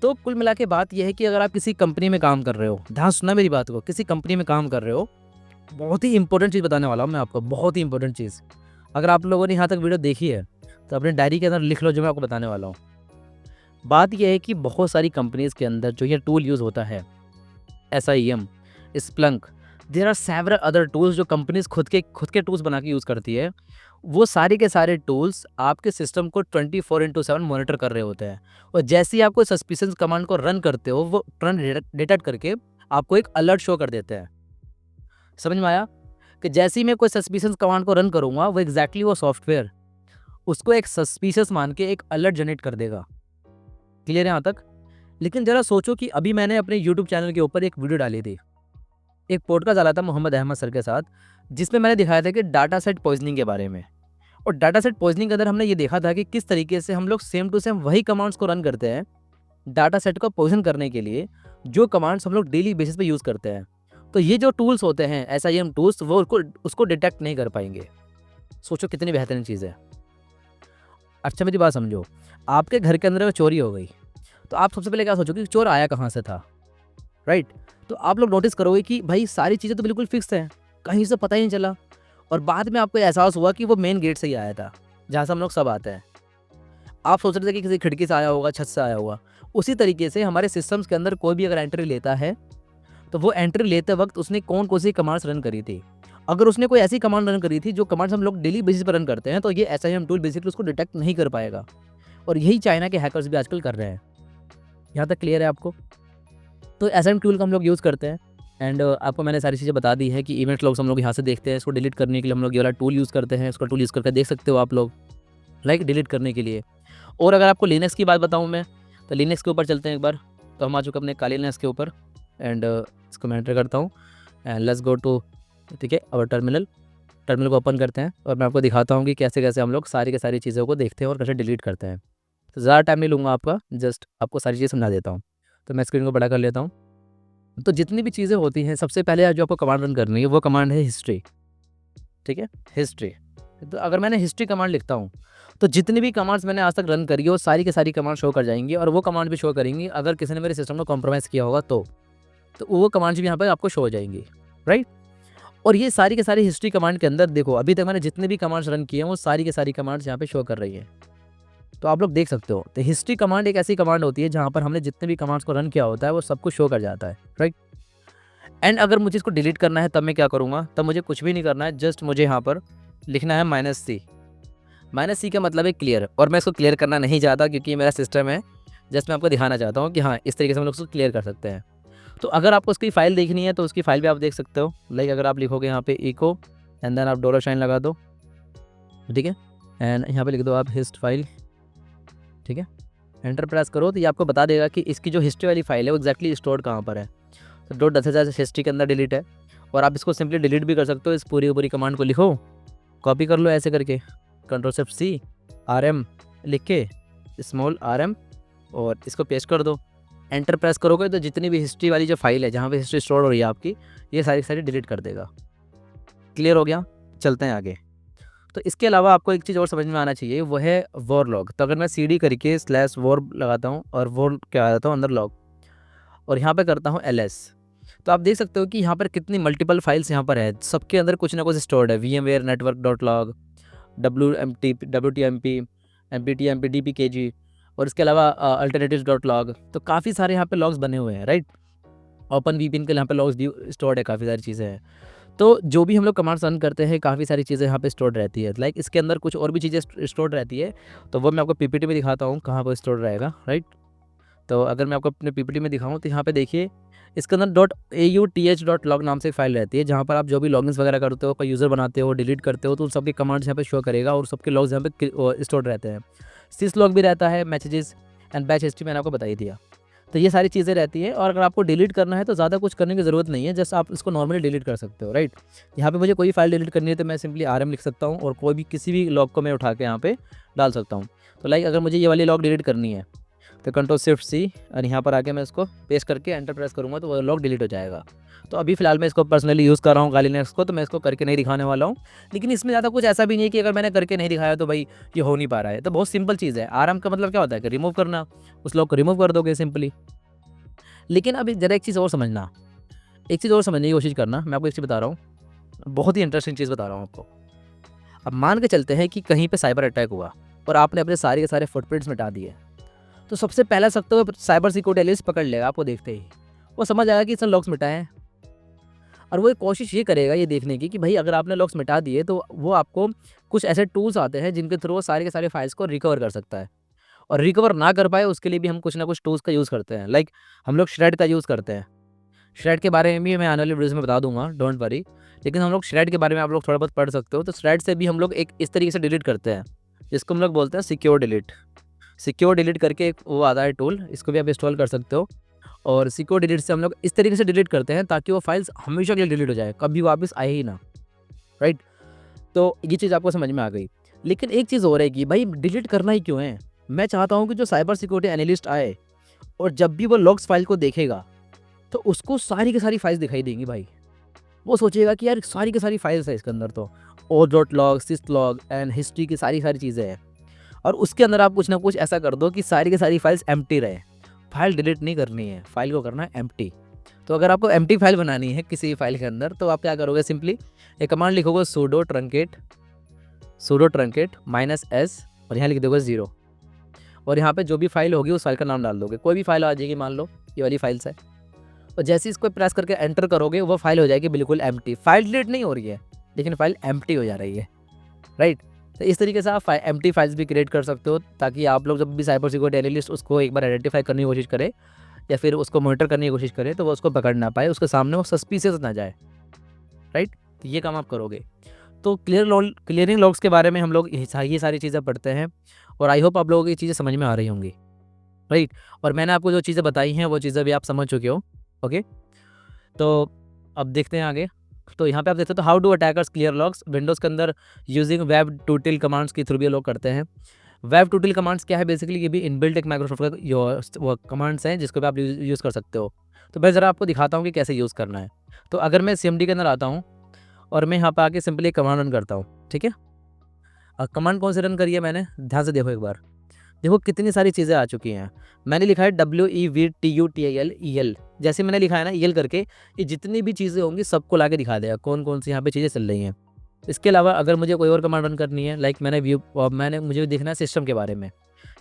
तो कुल मिला के बात यह है कि अगर आप किसी कंपनी में काम कर रहे हो, ध्यान सुनना मेरी बात को, किसी कंपनी में काम कर रहे हो, बहुत ही इंपॉर्टेंट चीज़ बताने वाला हूँ मैं आपको, बहुत ही इंपॉर्टेंट चीज़। अगर आप लोगों ने यहाँ तक वीडियो देखी है तो अपने डायरी के अंदर लिख लो जो मैं आपको बताने वाला हूँ। बात यह है कि बहुत सारी कंपनीज़ के अंदर जो ये टूल यूज़ होता है, SIEM, Splunk, there are several other tools जो कंपनीज़ खुद के टूल्स बना के यूज़ करती है। वो सारे के सारे टूल्स आपके सिस्टम को 24/7 मॉनिटर कर रहे होते हैं, और जैसे ही आप कोई सस्पिशियस कमांड को रन करते हो, वो तुरंत डिटेक्ट करके आपको एक अलर्ट शो कर देते हैं। समझ में आया? कि जैसे ही मैं कोई सस्पिशियस कमांड को रन करूँगा, वो एग्जैक्टली वो सॉफ्टवेयर उसको एक सस्पिशियस मान के एक अलर्ट जनरेट कर देगा। क्लियर है यहाँ तक? लेकिन ज़रा सोचो कि अभी मैंने अपने यूट्यूब चैनल के ऊपर एक वीडियो डाली थी, एक पॉडकास्ट डाला था मोहम्मद अहमद सर के साथ, जिसमें मैंने दिखाया था कि डाटा सेट पॉइजनिंग के बारे में। और डाटा सेट पॉइजनिंग के अंदर हमने ये देखा था कि किस तरीके से हम लोग सेम टू सेम वही कमांड्स को रन करते हैं डाटा सेट को पॉइजन करने के लिए, जो कमांड्स हम लोग डेली बेसिस पे यूज़ करते हैं। तो ये जो टूल्स होते हैं SIEM टूल्स, वो उसको डिटेक्ट नहीं कर पाएंगे। सोचो कितनी बेहतरीन चीज़ है। अच्छा मेरी बात समझो, आपके घर के अंदर चोरी हो गई, तो आप सबसे पहले क्या सोचोगे कि चोर आया कहाँ से था, राइट? तो आप लोग नोटिस करोगे कि भाई सारी चीज़ें तो बिल्कुल फिक्स हैं, कहीं से पता ही नहीं चला, और बाद में आपको एहसास हुआ कि वो मेन गेट से ही आया था, जहाँ से हम लोग सब आते हैं। आप सोच रहे थे कि किसी खिड़की से आया होगा, छत से आया होगा। उसी तरीके से हमारे सिस्टम्स के अंदर कोई भी अगर एंट्री लेता है, तो वो एंट्री लेते वक्त उसने कौन सी कमांड्स रन करी थी। अगर उसने कोई ऐसी कमांड रन करी थी जो कमांड्स हम लोग डेली बेसिस पर रन करते हैं, तो ये SIEM टूल बेसिकली उसको डिटेक्ट नहीं कर पाएगा। और यही चाइना के हैकर्स भी आजकल कर रहे हैं। यहाँ तक क्लियर है आपको? तो SIEM टूल का हम लोग यूज़ करते हैं, एंड आपको मैंने सारी चीज़ें बता दी है कि इवेंट लॉग्स हम लोग यहाँ से देखते हैं। इसको डिलीट करने के लिए हम लोग ये वाला टूल यूज़ करते हैं। इसका टूल यूज़ करके देख सकते हो आप लोग, लाइक डिलीट करने के लिए। और अगर आपको लिनक्स की बात बताऊँ मैं, तो लिनक्स के ऊपर चलते हैं एक बार। तो हम आ चुके अपने काली लिनक्स के ऊपर, एंड इसको मैं एंटर करता हूँ, एंड लेट्स गो टू, ठीक है, और टर्मिनल को ओपन करते हैं, और मैं आपको दिखाता हूँ कि कैसे कैसे हम लोग सारी की सारी चीज़ों को देखते हैं और कैसे डिलीट करते हैं। तो ज़्यादा टाइम नहीं लूँगा आपका, जस्ट आपको सारी चीज़ समझा देता हूँ। तो मैं स्क्रीन को बड़ा कर लेता हूँ। तो जितनी भी चीज़ें होती हैं, सबसे पहले जो आपको कमांड रन करनी है वो कमांड है हिस्ट्री, ठीक है, हिस्ट्री। तो अगर मैंने हिस्ट्री कमांड लिखता हूँ, तो जितनी भी कमांड्स मैंने आज तक रन करी है वो सारी की सारी कमांड शो कर जाएंगी, और वो कमांड भी शो करेंगी अगर किसी ने मेरे सिस्टम को कॉम्प्रोमाइज़ किया होगा तो वो कमांड्स भी यहाँ पर आपको शो हो जाएंगी, राइट? और ये सारी के सारी हिस्ट्री कमांड के अंदर देखो, अभी तक मैंने जितने भी कमांड्स रन किए हैं वो सारी के सारी कमांड्स यहाँ पे शो कर रही है। तो आप लोग देख सकते हो, तो हिस्ट्री कमांड एक ऐसी कमांड होती है जहाँ पर हमने जितने भी कमांड्स को रन किया होता है वो सब कुछ शो कर जाता है, राइट? एंड अगर मुझे इसको डिलीट करना है तब मैं क्या करूँगा, तब मुझे कुछ भी नहीं करना है, जस्ट मुझे यहाँ पर लिखना है -C। -C का मतलब है क्लियर, और मैं इसको क्लियर करना नहीं चाहता क्योंकि ये मेरा सिस्टम है। जस्ट मैं आपको दिखाना चाहता हूँ कि हाँ, इस तरीके से हम लोग उसको क्लियर कर सकते हैं। तो अगर आपको उसकी फ़ाइल देखनी है तो उसकी फ़ाइल भी आप देख सकते हो। लाइक अगर आप लिखोगे यहाँ पे इको एंड देन आप $साइन लगा दो, ठीक है, एंड यहाँ पे लिख दो आप हिस्ट फाइल, ठीक है, एंटर प्रेस करो, तो ये आपको बता देगा कि इसकी जो हिस्ट्री वाली फाइल है वो एक्जैक्टली स्टोर कहाँ पर है। तो $10,000 हिस्ट्री के अंदर डिलीट है, और आप इसको सिंपली डिलीट भी कर सकते हो। इस पूरी की पूरी कमांड को लिखो, कॉपी कर लो ऐसे करके, Ctrl+C RM लिख के RM, और इसको पेस्ट कर दो। एंटर प्रेस करोगे तो जितनी भी हिस्ट्री वाली जो फाइल है जहाँ पे हिस्ट्री स्टोर हो रही है आपकी, ये सारी सारी डिलीट कर देगा। क्लियर हो गया? चलते हैं आगे। तो इसके अलावा आपको एक चीज़ और समझ में आना चाहिए, वो है वॉर लॉग। तो अगर मैं CD करके /war लगाता हूँ और वॉर क्या आता हूँ अंदर लॉग, और यहाँ पे करता हूँ LS, तो आप देख सकते हो कि यहाँ पर कितनी मल्टीपल फाइल्स यहाँ पर है, सबके अंदर कुछ ना कुछ स्टोर्ड है। VMware network.log, WTMP, MPTMP, DPKG, और इसके अलावा alternatives.log। तो काफ़ी सारे यहाँ पे लॉग्स बने हुए हैं, राइट? ओपन VPN के यहाँ पे लॉग्स स्टोर्ड है, काफ़ी सारी चीज़ें हैं। तो जो भी हम लोग कमांड्स रन करते हैं, काफ़ी सारी चीज़ें यहाँ पे स्टोर्ड रहती है। लाइक इसके अंदर कुछ और भी चीज़ें स्टोर्ड रहती है, तो वो मैं आपको PPT में दिखाता हूँ कहाँ पर स्टोर्ड रहेगा, राइट? तो अगर मैं आपको अपने PPT में दिखाऊँ तो यहाँ पे देखिए, इसके अंदर .auth.log नाम से एक फाइल रहती है, जहाँ पर आप जो भी लॉगिन्स वगैरह करते हो, कोई यूज़र बनाते हो, डिलीट करते हो, तो उन सबके कमांड्स यहाँ पे शो करेगा, और सबके लॉग्स यहाँ पे स्टोर्ड रहते हैं। syslog भी रहता है, मैसेजेस एंड बैच हिस्ट्री मैंने आपको बता ही दिया। तो ये सारी चीज़ें रहती हैं। और अगर आपको डिलीट करना है तो ज़्यादा कुछ करने की ज़रूरत नहीं है, जस्ट आप इसको नॉर्मली डिलीट कर सकते हो, राइट। यहाँ पे मुझे कोई फाइल डिलीट करनी है तो मैं सिंपली आरएम लिख सकता हूँ और कोई भी किसी भी लॉग को मैं उठा के यहाँ पे डाल सकता हूँ। तो लाइक अगर मुझे ये वाली लॉग डिलीट करनी है तो Ctrl+Shift+C और यहाँ पर आके मैं इसको पेस्ट करके एंटर प्रेस करूँगा तो वो लॉग डिलीट हो जाएगा। तो अभी फ़िलहाल मैं इसको पर्सनली यूज़ कर रहा हूँ गाली लिनक्स को, तो मैं इसको करके नहीं दिखाने वाला हूँ। लेकिन इसमें ज़्यादा कुछ ऐसा भी नहीं है कि अगर मैंने करके नहीं दिखाया तो भाई ये हो नहीं पा रहा है। तो बहुत सिंपल चीज़ है। आराम का मतलब क्या होता है कि रिमूव करना, उस लॉग को रिमूव कर दोगे सिंपली। लेकिन अभी ज़रा एक चीज़ और समझना, एक चीज़ और समझने की कोशिश करना। मैं आपको एक चीज़ बता रहा हूँ, बहुत ही इंटरेस्टिंग चीज़ बता रहा हूँ आपको। अब मान के चलते हैं कि कहीं पे साइबर अटैक हुआ और आपने अपने सारे के सारे फुटप्रिंट्स मिटा दिए, तो सबसे पहला सख्त तो साइबर सिक्योरिटी एनालिस्ट पकड़ लेगा आपको देखते ही। वो समझ आएगा कि इसने लॉक्स मिटाए हैं और वो कोशिश ये करेगा ये देखने की कि भाई अगर आपने लॉक्स मिटा दिए तो वो आपको कुछ ऐसे टूल्स आते हैं जिनके थ्रू वो सारे के सारे फाइल्स को रिकवर कर सकता है। और रिकवर ना कर पाए उसके लिए भी हम कुछ ना कुछ टूल्स का यूज़ करते हैं। लाइक हम लोग श्रेड का यूज़ करते हैं। श्रेड के बारे में भी मैं आने वाली वीडियोज़ में बता दूंगा, डोंट वरी। लेकिन हम लोग श्रेड के बारे में आप लोग थोड़ा बहुत पढ़ सकते हो। तो श्रेड से भी हम लोग एक इस तरीके से डिलीट करते हैं जिसको हम लोग बोलते हैं सिक्योर डिलीट। सिक्योर डिलीट करके एक वो आता है टूल, इसको भी आप इंस्टॉल कर सकते हो। और सिक्योर डिलीट से हम लोग इस तरीके से डिलीट करते हैं ताकि वो फाइल्स हमेशा के लिए डिलीट हो जाए, कभी वापस आए ही ना, राइट। तो ये चीज़ आपको समझ में आ गई। लेकिन एक चीज़ और है कि भाई डिलीट करना ही क्यों है। मैं चाहता हूँ कि जो साइबर सिक्योरिटी एनालिस्ट आए और जब भी वो लॉग्स फाइल को देखेगा तो उसको सारी की सारी फाइल्स दिखाई देंगी भाई। वो सोचेगा कि यार सारी की सारी फाइल्स है इसके अंदर, तो o.log, syslog एंड हिस्ट्री की सारी सारी चीज़ें हैं। और उसके अंदर आप कुछ ना कुछ ऐसा कर दो कि सारी की सारी फाइल्स एम्प्टी रहे। फाइल डिलीट नहीं करनी है, फाइल को करना है एम्प्टी। तो अगर आपको एम्प्टी फाइल बनानी है किसी फाइल के अंदर तो आप क्या करोगे, सिंपली एक कमांड लिखोगे sudo truncate -s और यहाँ लिख दोगे 0 और यहाँ पे जो भी फाइल होगी उस फाइल का नाम डाल दोगे। कोई भी फाइल आ जाएगी, मान लो ये वाली फाइल्स है, और जैसे ही इसको प्रेस करके एंटर करोगे वो फाइल हो जाएगी बिल्कुल एम्प्टी। फाइल डिलीट नहीं हो रही है लेकिन फाइल एम्प्टी हो जा रही है, राइट। तो इस तरीके से आप एम्प्टी फाइल्स भी क्रिएट कर सकते हो ताकि आप लोग जब भी साइबर सिक्योरिटी एनालिस्ट उसको एक बार आइडेंटिफाई करने की कोशिश करे या फिर उसको मॉनिटर करने की कोशिश करे तो वो उसको पकड़ ना पाए, उसके सामने वो सस्पिशियस ना जाए, राइट। तो ये काम आप करोगे। तो क्लियरिंग लॉग्स के बारे में हम लोग ये सारी चीज़ें पढ़ते हैं और आई होप आप लोगों को ये चीज़ें समझ में आ रही होंगी, राइट। और मैंने आपको जो चीज़ें बताई हैं वो चीज़ें भी आप समझ चुके हो, ओके। तो अब देखते हैं आगे। तो यहाँ पे आप देखते हो तो how do attackers clear logs Windows के अंदर यूजिंग वेब टूटिल कमांड्स के थ्रू भी लोग करते हैं। वेब टूटिल कमांड्स क्या है, बेसिकली ये भी इनबिल्ट एक माइक्रोसॉफ्ट का वो कमांड्स हैं जिसको भी आप यूज़ कर सकते हो। तो मैं ज़रा आपको दिखाता हूँ कि कैसे यूज़ करना है। तो अगर मैं CMD के अंदर आता हूँ और मैं यहाँ पे आके सिंपली कमांड रन करता हूँ, ठीक है। कमांड कौन से रन करी है मैंने, ध्यान से देखो एक बार। देखो कितनी सारी चीज़ें आ चुकी हैं। मैंने लिखा है WEVTUTIL, जैसे मैंने लिखा है ना EL करके, ये जितनी भी चीज़ें होंगी सबको ला के दिखा देगा कौन कौन सी यहाँ पे चीज़ें चल रही हैं। इसके अलावा अगर मुझे कोई और कमांड रन करनी है, लाइक मैंने मुझे देखना है सिस्टम के बारे में।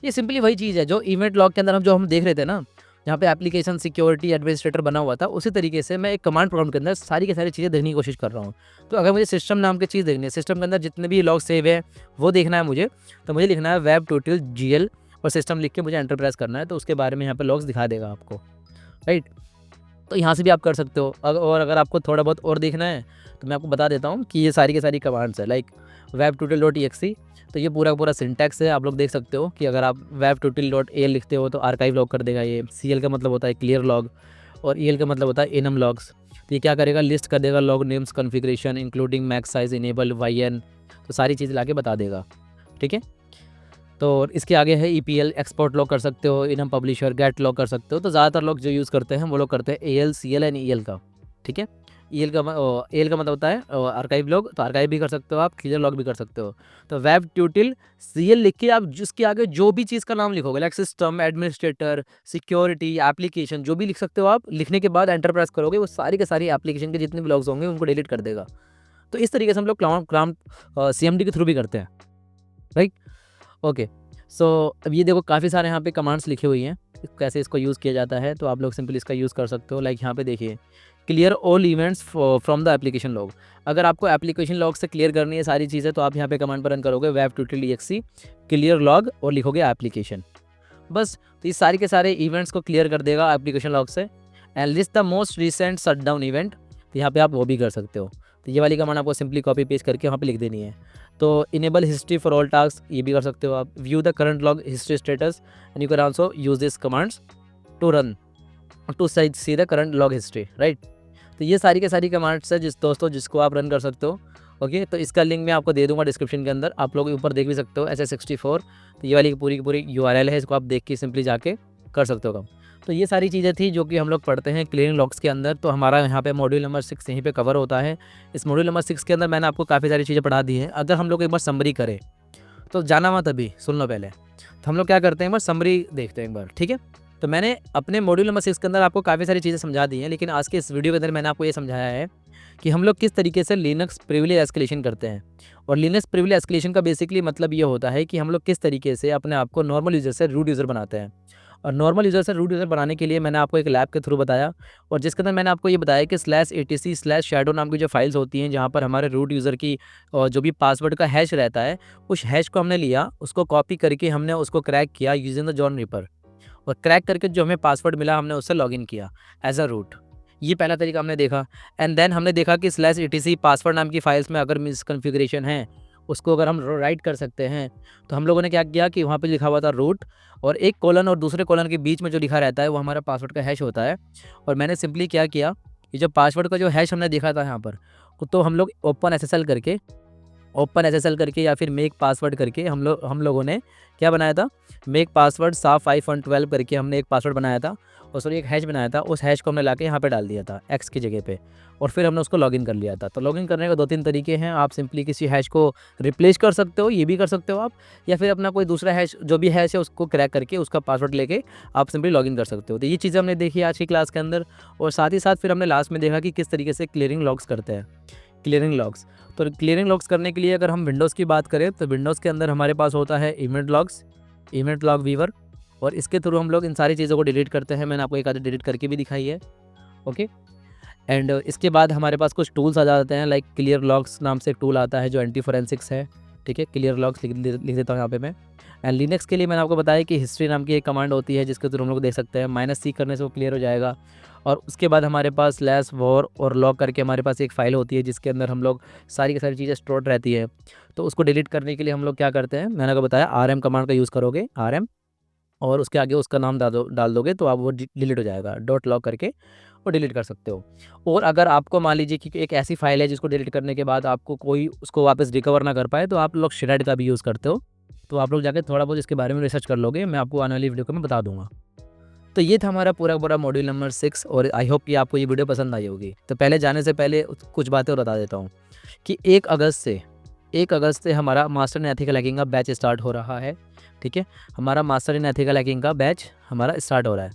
ये सिंपली वही चीज़ है जो इवेंट लॉग के अंदर हम देख रहे थे ना, जहाँ पे एप्लीकेशन सिक्योरिटी एडमिनिस्ट्रेटर बना हुआ था, उसी तरीके से मैं एक कमांड प्रोग्राम के अंदर सारी की सारी चीज़ें देखने की कोशिश कर रहा हूँ। तो अगर मुझे सिस्टम नाम की चीज़ देखनी है, सिस्टम के अंदर जितने भी लॉग सेव है वो देखना है मुझे, तो मुझे लिखना है वेब टूटिल GL और सिस्टम लिख के मुझे एंटर प्रेस करना है, तो उसके बारे में यहाँ पे लॉग्स दिखा देगा आपको, राइट। तो यहाँ से भी आप कर सकते हो। और अगर आपको थोड़ा बहुत और देखना है तो मैं आपको बता देता हूँ कि ये सारी की सारी कमांड्स है, लाइक webtutil.exe। तो ये पूरा पूरा सिंटैक्स है, आप लोग देख सकते हो कि अगर आप webtutil.al लिखते हो तो आर्काइव लॉग कर देगा ये। CL का मतलब होता है क्लियर लॉग और EL का मतलब होता है enum लॉग्स। तो ये क्या करेगा, लिस्ट कर देगा log names configuration including max size enable YN, तो सारी चीज़ ला के बता देगा, ठीक है। तो इसके आगे है EPL एक्सपोर्ट लॉग कर सकते हो, इनम पब्लिशर गेट लॉग कर सकते हो। तो ज़्यादातर लोग जो यूज़ करते हैं वो लोग करते हैं AL CL एंड EL का, ठीक है। EL का AL का मतलब होता है आर्काइव लॉग, तो आर्काइव भी कर सकते हो आप, क्लियर लॉग भी कर सकते हो। तो वेब ट्यूटिल CL लिख के आप जिसके आगे जो भी चीज़ का नाम लिखोगे, like system administrator security application जो भी लिख सकते हो आप, लिखने के बाद एंटर प्रेस करोगे वो सारी के सारी एप्लीकेशन के जितने भी लॉग्स होंगे उनको डिलीट कर देगा। तो इस तरीके से हम लोग CMD के थ्रू भी करते हैं, राइट, ओके। सो अब ये देखो काफ़ी सारे यहाँ पे कमांड्स लिखी हुई हैं कैसे इसको यूज़ किया जाता है, तो आप लोग सिंपली इसका यूज़ कर सकते हो। लाइक यहाँ पे देखिए clear all events from the application log. अगर आपको एप्लीकेशन लॉग से क्लियर करनी है सारी चीज़ें तो आप यहाँ पे कमांड पर रन करोगे webtutil.exe क्लियर लॉग और लिखोगे एप्लीकेशन, बस। तो ये सारी के सारे इवेंट्स को क्लियर कर देगा एप्लीकेशन लॉग से। And list the most recent shutdown event, तो यहाँ पे आप वो भी कर सकते हो। तो ये वाली कमांड आपको सिंपली कॉपी पेस्ट करके वहाँ पे लिख देनी है। तो enable history for all task, ये भी कर सकते हो आप। View the current log history status and you can also use this commands to run to see the current log history, right. तो ये सारी के सारी कमांड्स है जिसको आप रन कर सकते हो। ओके, तो इसका लिंक मैं आपको दे दूंगा डिस्क्रिप्शन के अंदर, आप लोग ऊपर देख भी सकते हो SS64। तो ये वाली की पूरी URL है, इसको आप देख के सिंपली जाके कर सकते हो काम। तो ये सारी चीज़ें थी जो कि हम लोग पढ़ते हैं क्लियरिंग लॉग्स के अंदर। तो हमारा यहाँ पे मॉड्यूल नंबर 6 यहीं पे कवर होता है। इस मॉड्यूल नंबर 6 के अंदर मैंने आपको काफ़ी सारी चीज़ें पढ़ा दी हैं। अगर हम लोग एक बार समरी करें तो जाना मत, अभी सुन लो पहले। तो हम लोग क्या करते हैं, एक बार समरी देखते हैं एक बार, ठीक है। तो मैंने अपने मॉड्यूल नंबर 6 के अंदर आपको काफ़ी सारी चीज़ें समझा दी हैं, लेकिन आज के इस वीडियो के अंदर मैंने आपको ये समझाया है कि हम लोग किस तरीके से लिनक्स प्रिविलेज एस्केलेशन करते हैं। और लिनक्स प्रिविलेज एस्केलेशन का बेसिकली मतलब ये होता है कि हम लोग किस तरीके से अपने आप को नॉर्मल यूज़र से रूट यूज़र बनाते हैं। और नॉर्मल यूज़र से रूट यूज़र बनाने के लिए मैंने आपको एक लैब के थ्रू बताया, और जिसके अंदर मैंने आपको ये बताया कि /etc/shadow नाम की जो फाइल्स होती हैं, जहाँ पर हमारे रूट यूज़र की जो भी पासवर्ड का हैश रहता है, उस हैश को हमने लिया, उसको कॉपी करके हमने उसको क्रैक किया यूजिंग द जॉन रिपर। और क्रैक करके जो हमें पासवर्ड मिला, हमने उससे लॉगिन किया एज अ रूट। ये पहला तरीका हमने देखा। एंड देन हमने देखा कि /etc पासवर्ड नाम की फाइल्स में अगर मिसकन्फिगरेशन है, उसको अगर हम राइट कर सकते हैं, तो हम लोगों ने क्या किया कि वहाँ पे लिखा हुआ था रूट, और एक कोलन और दूसरे कोलन के बीच में जो लिखा रहता है वो हमारा पासवर्ड का हैश होता है। और मैंने सिंपली क्या किया, ये जो पासवर्ड का जो हैश हमने देखा था यहाँ पर, तो हम लोग ओपन SSL करके या फिर मेक पासवर्ड करके हम लोगों ने क्या बनाया था, मेक पासवर्ड SAF-512 करके हमने एक पासवर्ड बनाया था, और सॉरी एक हैश बनाया था। उस हैश को हमने लाके यहाँ पे डाल दिया था एक्स की जगह पे, और फिर हमने उसको लॉगिन कर लिया था। तो लॉगिन करने के 2-3 तरीके हैं। आप सिंपली किसी हैश को रिप्लेस कर सकते हो, ये भी कर सकते हो आप, या फिर अपना कोई दूसरा हैश जो भी हैश है उसको क्रैक करके उसका पासवर्ड लेके आप सिंपली लॉगिन कर सकते हो। तो ये चीज़ें हमने देखी आज की क्लास के अंदर, और साथ ही साथ फिर हमने लास्ट में देखा कि किस तरीके से क्लियरिंग लॉग्स करते हैं। क्लियरिंग लॉग्स, तो क्लियरिंग लॉग्स करने के लिए अगर हम विंडोज़ की बात करें तो विंडोज़ के अंदर हमारे पास होता है इवेंट लॉग व्यूअर, और इसके थ्रू हम लोग इन सारी चीज़ों को डिलीट करते हैं। मैंने आपको एक आधी डिलीट करके भी दिखाई है। ओके, एंड इसके बाद हमारे पास कुछ टूल्स आ जाते हैं, लाइक क्लियर लॉग्स नाम से एक टूल आता है जो एंटी फोरेंसिक्स है, ठीक है। क्लियर लॉग्स लिख देता हूँ यहाँ पे मैं। एंड लिनक्स के लिए मैंने आपको बताया कि हिस्ट्री नाम की एक कमांड होती है, जिसके थ्रू हम लोग देख सकते हैं। -c करने से वो क्लियर हो जाएगा। और उसके बाद हमारे पास /var और log करके हमारे पास एक फ़ाइल होती है, जिसके अंदर हम लोग सारी की सारी चीज़ें स्टोर रहती है। तो उसको डिलीट करने के लिए हम लोग क्या करते हैं, मैंने आपको बताया rm कमांड का यूज़ करोगे, rm, और उसके आगे उसका नाम डाल दोगे तो आप वो डिलीट हो जाएगा। .log करके वो डिलीट कर सकते हो। और अगर आपको मान लीजिए कि एक ऐसी फ़ाइल है जिसको डिलीट करने के बाद आपको कोई उसको वापस रिकवर ना कर पाए, तो आप लोग shred का भी यूज़ करते हो। तो आप लोग जाके थोड़ा बहुत इसके बारे में रिसर्च कर लोगे, मैं आपको आने वाली वीडियो को मैं बता दूँगा। तो ये था हमारा पूरा मॉड्यूल नंबर 6, और आई होप कि आपको ये वीडियो पसंद आई होगी। तो पहले जाने से पहले कुछ बातें और बता देता हूँ कि 1 अगस्त से हमारा मास्टर इन एथिकल हैकिंग का बैच स्टार्ट हो रहा है, ठीक है। हमारा मास्टर इन एथिकल हैकिंग का बैच हमारा स्टार्ट हो रहा है,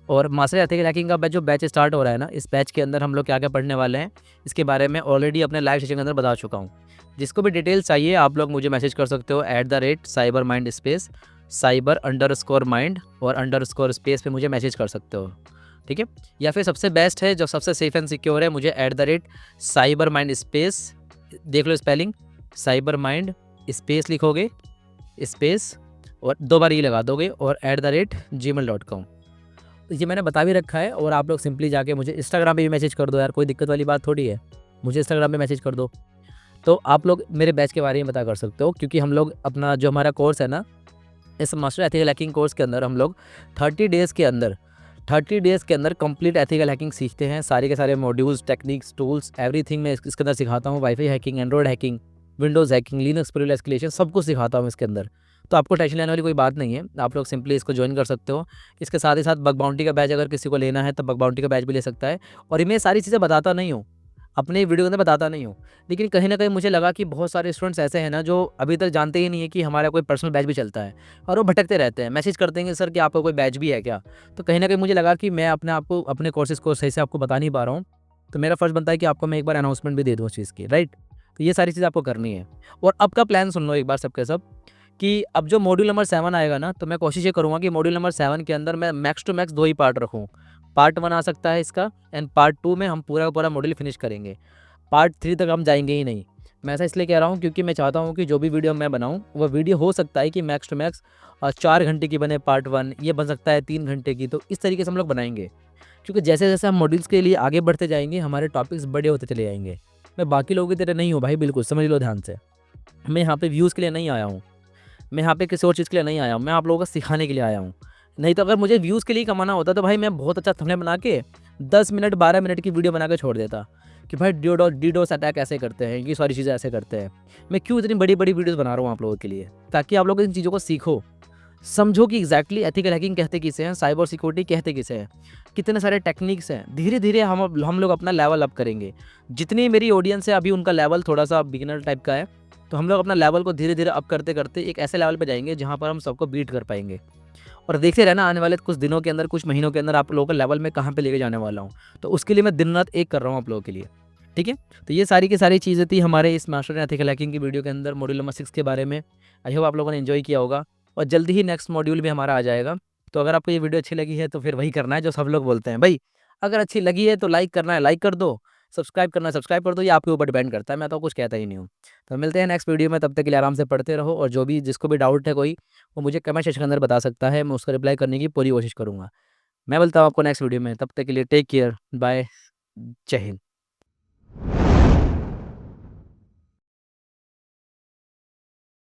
और मास्टर एथिकल हैकिंग का जो बैच स्टार्ट हो रहा है ना, इस बैच के अंदर हम लोग क्या क्या पढ़ने वाले हैं, इसके बारे में ऑलरेडी अपने लाइव सेशन के अंदर बता चुका हूँ। जिसको भी डिटेल्स चाहिए आप लोग मुझे मैसेज कर सकते हो @cybermindspace cyber_mind और _ पे मुझे मैसेज कर सकते हो, ठीक है। या फिर सबसे बेस्ट है, जो सबसे सेफ एंड सिक्योर है, मुझे @cybermindspace, देख लो स्पेलिंग, cybermind स्पेस लिखोगे, स्पेस और 2 बार ये लगा दोगे, और @gmail.com। तो ये मैंने बता भी रखा है। और आप लोग सिंपली जाके मुझे इंस्टाग्राम पे भी मैसेज कर दो यार, कोई दिक्कत वाली बात थोड़ी है, मुझे इंस्टाग्राम पे मैसेज कर दो। तो आप लोग मेरे बैच के बारे में पता कर सकते हो, क्योंकि हम लोग अपना जो हमारा कोर्स है ना, इस मास्टर एथिकल हैकिंग कोर्स के अंदर हम लोग 30 डेज़ के अंदर कंप्लीट एथिकल हैकिंग सीखते हैं। सारे के सारे मॉड्यूल्स, टेक्निक्स, टूल्स, एवरीथिंग मैं इसके अंदर सिखाता हूँ। Wifi hacking, Android hacking, Windows hacking, Linux privilege escalation, सब कुछ सिखाता हूँ इसके अंदर। तो आपको टेंशन लेने वाली कोई बात नहीं है, आप लोग सिंपली इसको ज्वाइन कर सकते हो। इसके साथ ही साथ बग बाउंटी का बैच अगर किसी को लेना है तो बग बाउंटी का बैच भी ले सकता है। और मैं सारी चीज़ें बताता नहीं हूँ, अपने वीडियो के अंदर बताता नहीं हूँ, लेकिन कहीं ना कहीं मुझे लगा कि बहुत सारे स्टूडेंट्स ऐसे हैं ना जो अभी तक जानते ही नहीं है कि हमारा कोई पर्सनल बैच भी चलता है, और वो भटकते रहते हैं, मैसेज करते हैं सर कि आपका कोई बैच भी है क्या। तो कहीं ना कहीं मुझे लगा कि मैं आपको अपने कोर्सेज़ को सही से आपको बता नहीं पा रहा हूँ, तो मेरा फ़र्ज़ बनता है कि आपको मैं एक बार अनाउंसमेंट भी दे दूँ उस चीज़ की, राइट। तो ये सारी चीज़ आपको करनी है। और अब का प्लान सुन लो एक बार सबके सब, कि अब जो मॉड्यूल नंबर 7 आएगा ना, तो मैं कोशिश ये करूँगा कि मॉड्यूल नंबर 7 के अंदर मैं मैक्स टू मैक्स 2 ही पार्ट रखूँ। पार्ट 1 आ सकता है इसका, एंड पार्ट 2 में हम पूरा मॉड्यूल फिनिश करेंगे। पार्ट 3 तक हम जाएंगे ही नहीं। मैं ऐसा इसलिए कह रहा हूँ क्योंकि मैं चाहता हूँ कि जो भी वीडियो मैं बनाऊँ, वो वीडियो हो सकता है कि मैक्स टू मैक्स 4 घंटे की बने पार्ट 1, ये बन सकता है 3 घंटे की। तो इस तरीके से हम लोग बनाएंगे, क्योंकि जैसे जैसे हम मॉड्यूल्स के लिए आगे बढ़ते जाएंगे, हमारे टॉपिक्स बड़े होते चले जाएंगे। मैं बाकी लोगों की तरह नहीं हूँ भाई, बिल्कुल समझ लो ध्यान से। मैं यहाँ पे व्यूज़ के लिए नहीं आया हूँ, मैं यहाँ पे किसी और चीज़ के लिए नहीं आया हूँ, मैं आप लोगों को सिखाने के लिए आया हूँ। नहीं तो अगर मुझे व्यूज़ के लिए कमाना होता तो भाई मैं बहुत अच्छा थंबनेल बना के 10 मिनट 12 मिनट की वीडियो बना के छोड़ देता कि भाई डीडोस अटैक ऐसे करते हैं, ये सारी चीज़ें ऐसे करते हैं। मैं क्यों इतनी बड़ी-बड़ी वीडियोज़ बना रहा हूँ आप लोगों के लिए, ताकि आप लोग इन चीज़ों को सीखो, समझो कि एग्जैक्टली एथिकल हैकिंग कहते किसे हैं, साइबर सिक्योरिटी कहते किसे हैं, कितने सारे टेक्निक्स हैं। धीरे-धीरे हम लोग अपना लेवल अप करेंगे। जितनी मेरी ऑडियंस है अभी उनका लेवल थोड़ा-सा बिगिनर टाइप का है, तो हम लोग अपना लेवल को धीरे-धीरे अप करते-करते एक ऐसे लेवल पे जाएँगे जहाँ पर हम सबको बीट कर पाएँगे। और देखते रहना आने वाले कुछ दिनों के अंदर, कुछ महीनों के अंदर आप लोगों को लेवल में कहाँ पे लेके जाने वाला हूँ। तो उसके लिए मैं दिन-रात एक कर रहा हूँ आप लोगों के लिए, ठीक है? तो ये सारी की सारी चीज़ें थी हमारे इस मास्टर एथिकल हैकिंग की वीडियो के अंदर मॉड्यूल नंबर 6 के बारे में। आई होप आप लोगों ने एन्जॉय किया होगा और जल्दी ही नेक्स्ट मॉड्यूल भी हमारा आ जाएगा। तो अगर आपको ये वीडियो अच्छी लगी है तो फिर वही करना है जो सब लोग बोलते हैं, भई अगर अच्छी लगी है तो लाइक करना है लाइक कर दो, सब्सक्राइब करना है सब्सक्राइब कर दो, ये आपके ऊपर डिपेंड करता है, मैं तो कुछ कहता ही नहीं हूँ। तो मिलते हैं नेक्स्ट वीडियो में, तब तक के लिए आराम से पढ़ते रहो और जो भी जिसको भी डाउट है कोई, वो मुझे कमेंट सेक्शन के अंदर बता सकता है, मैं उसका रिप्लाई करने की पूरी कोशिश करूँगा। मैं मिलता हूँ आपको नेक्स्ट वीडियो में, तब तक के लिए टेक केयर, बाय, जय हिंद।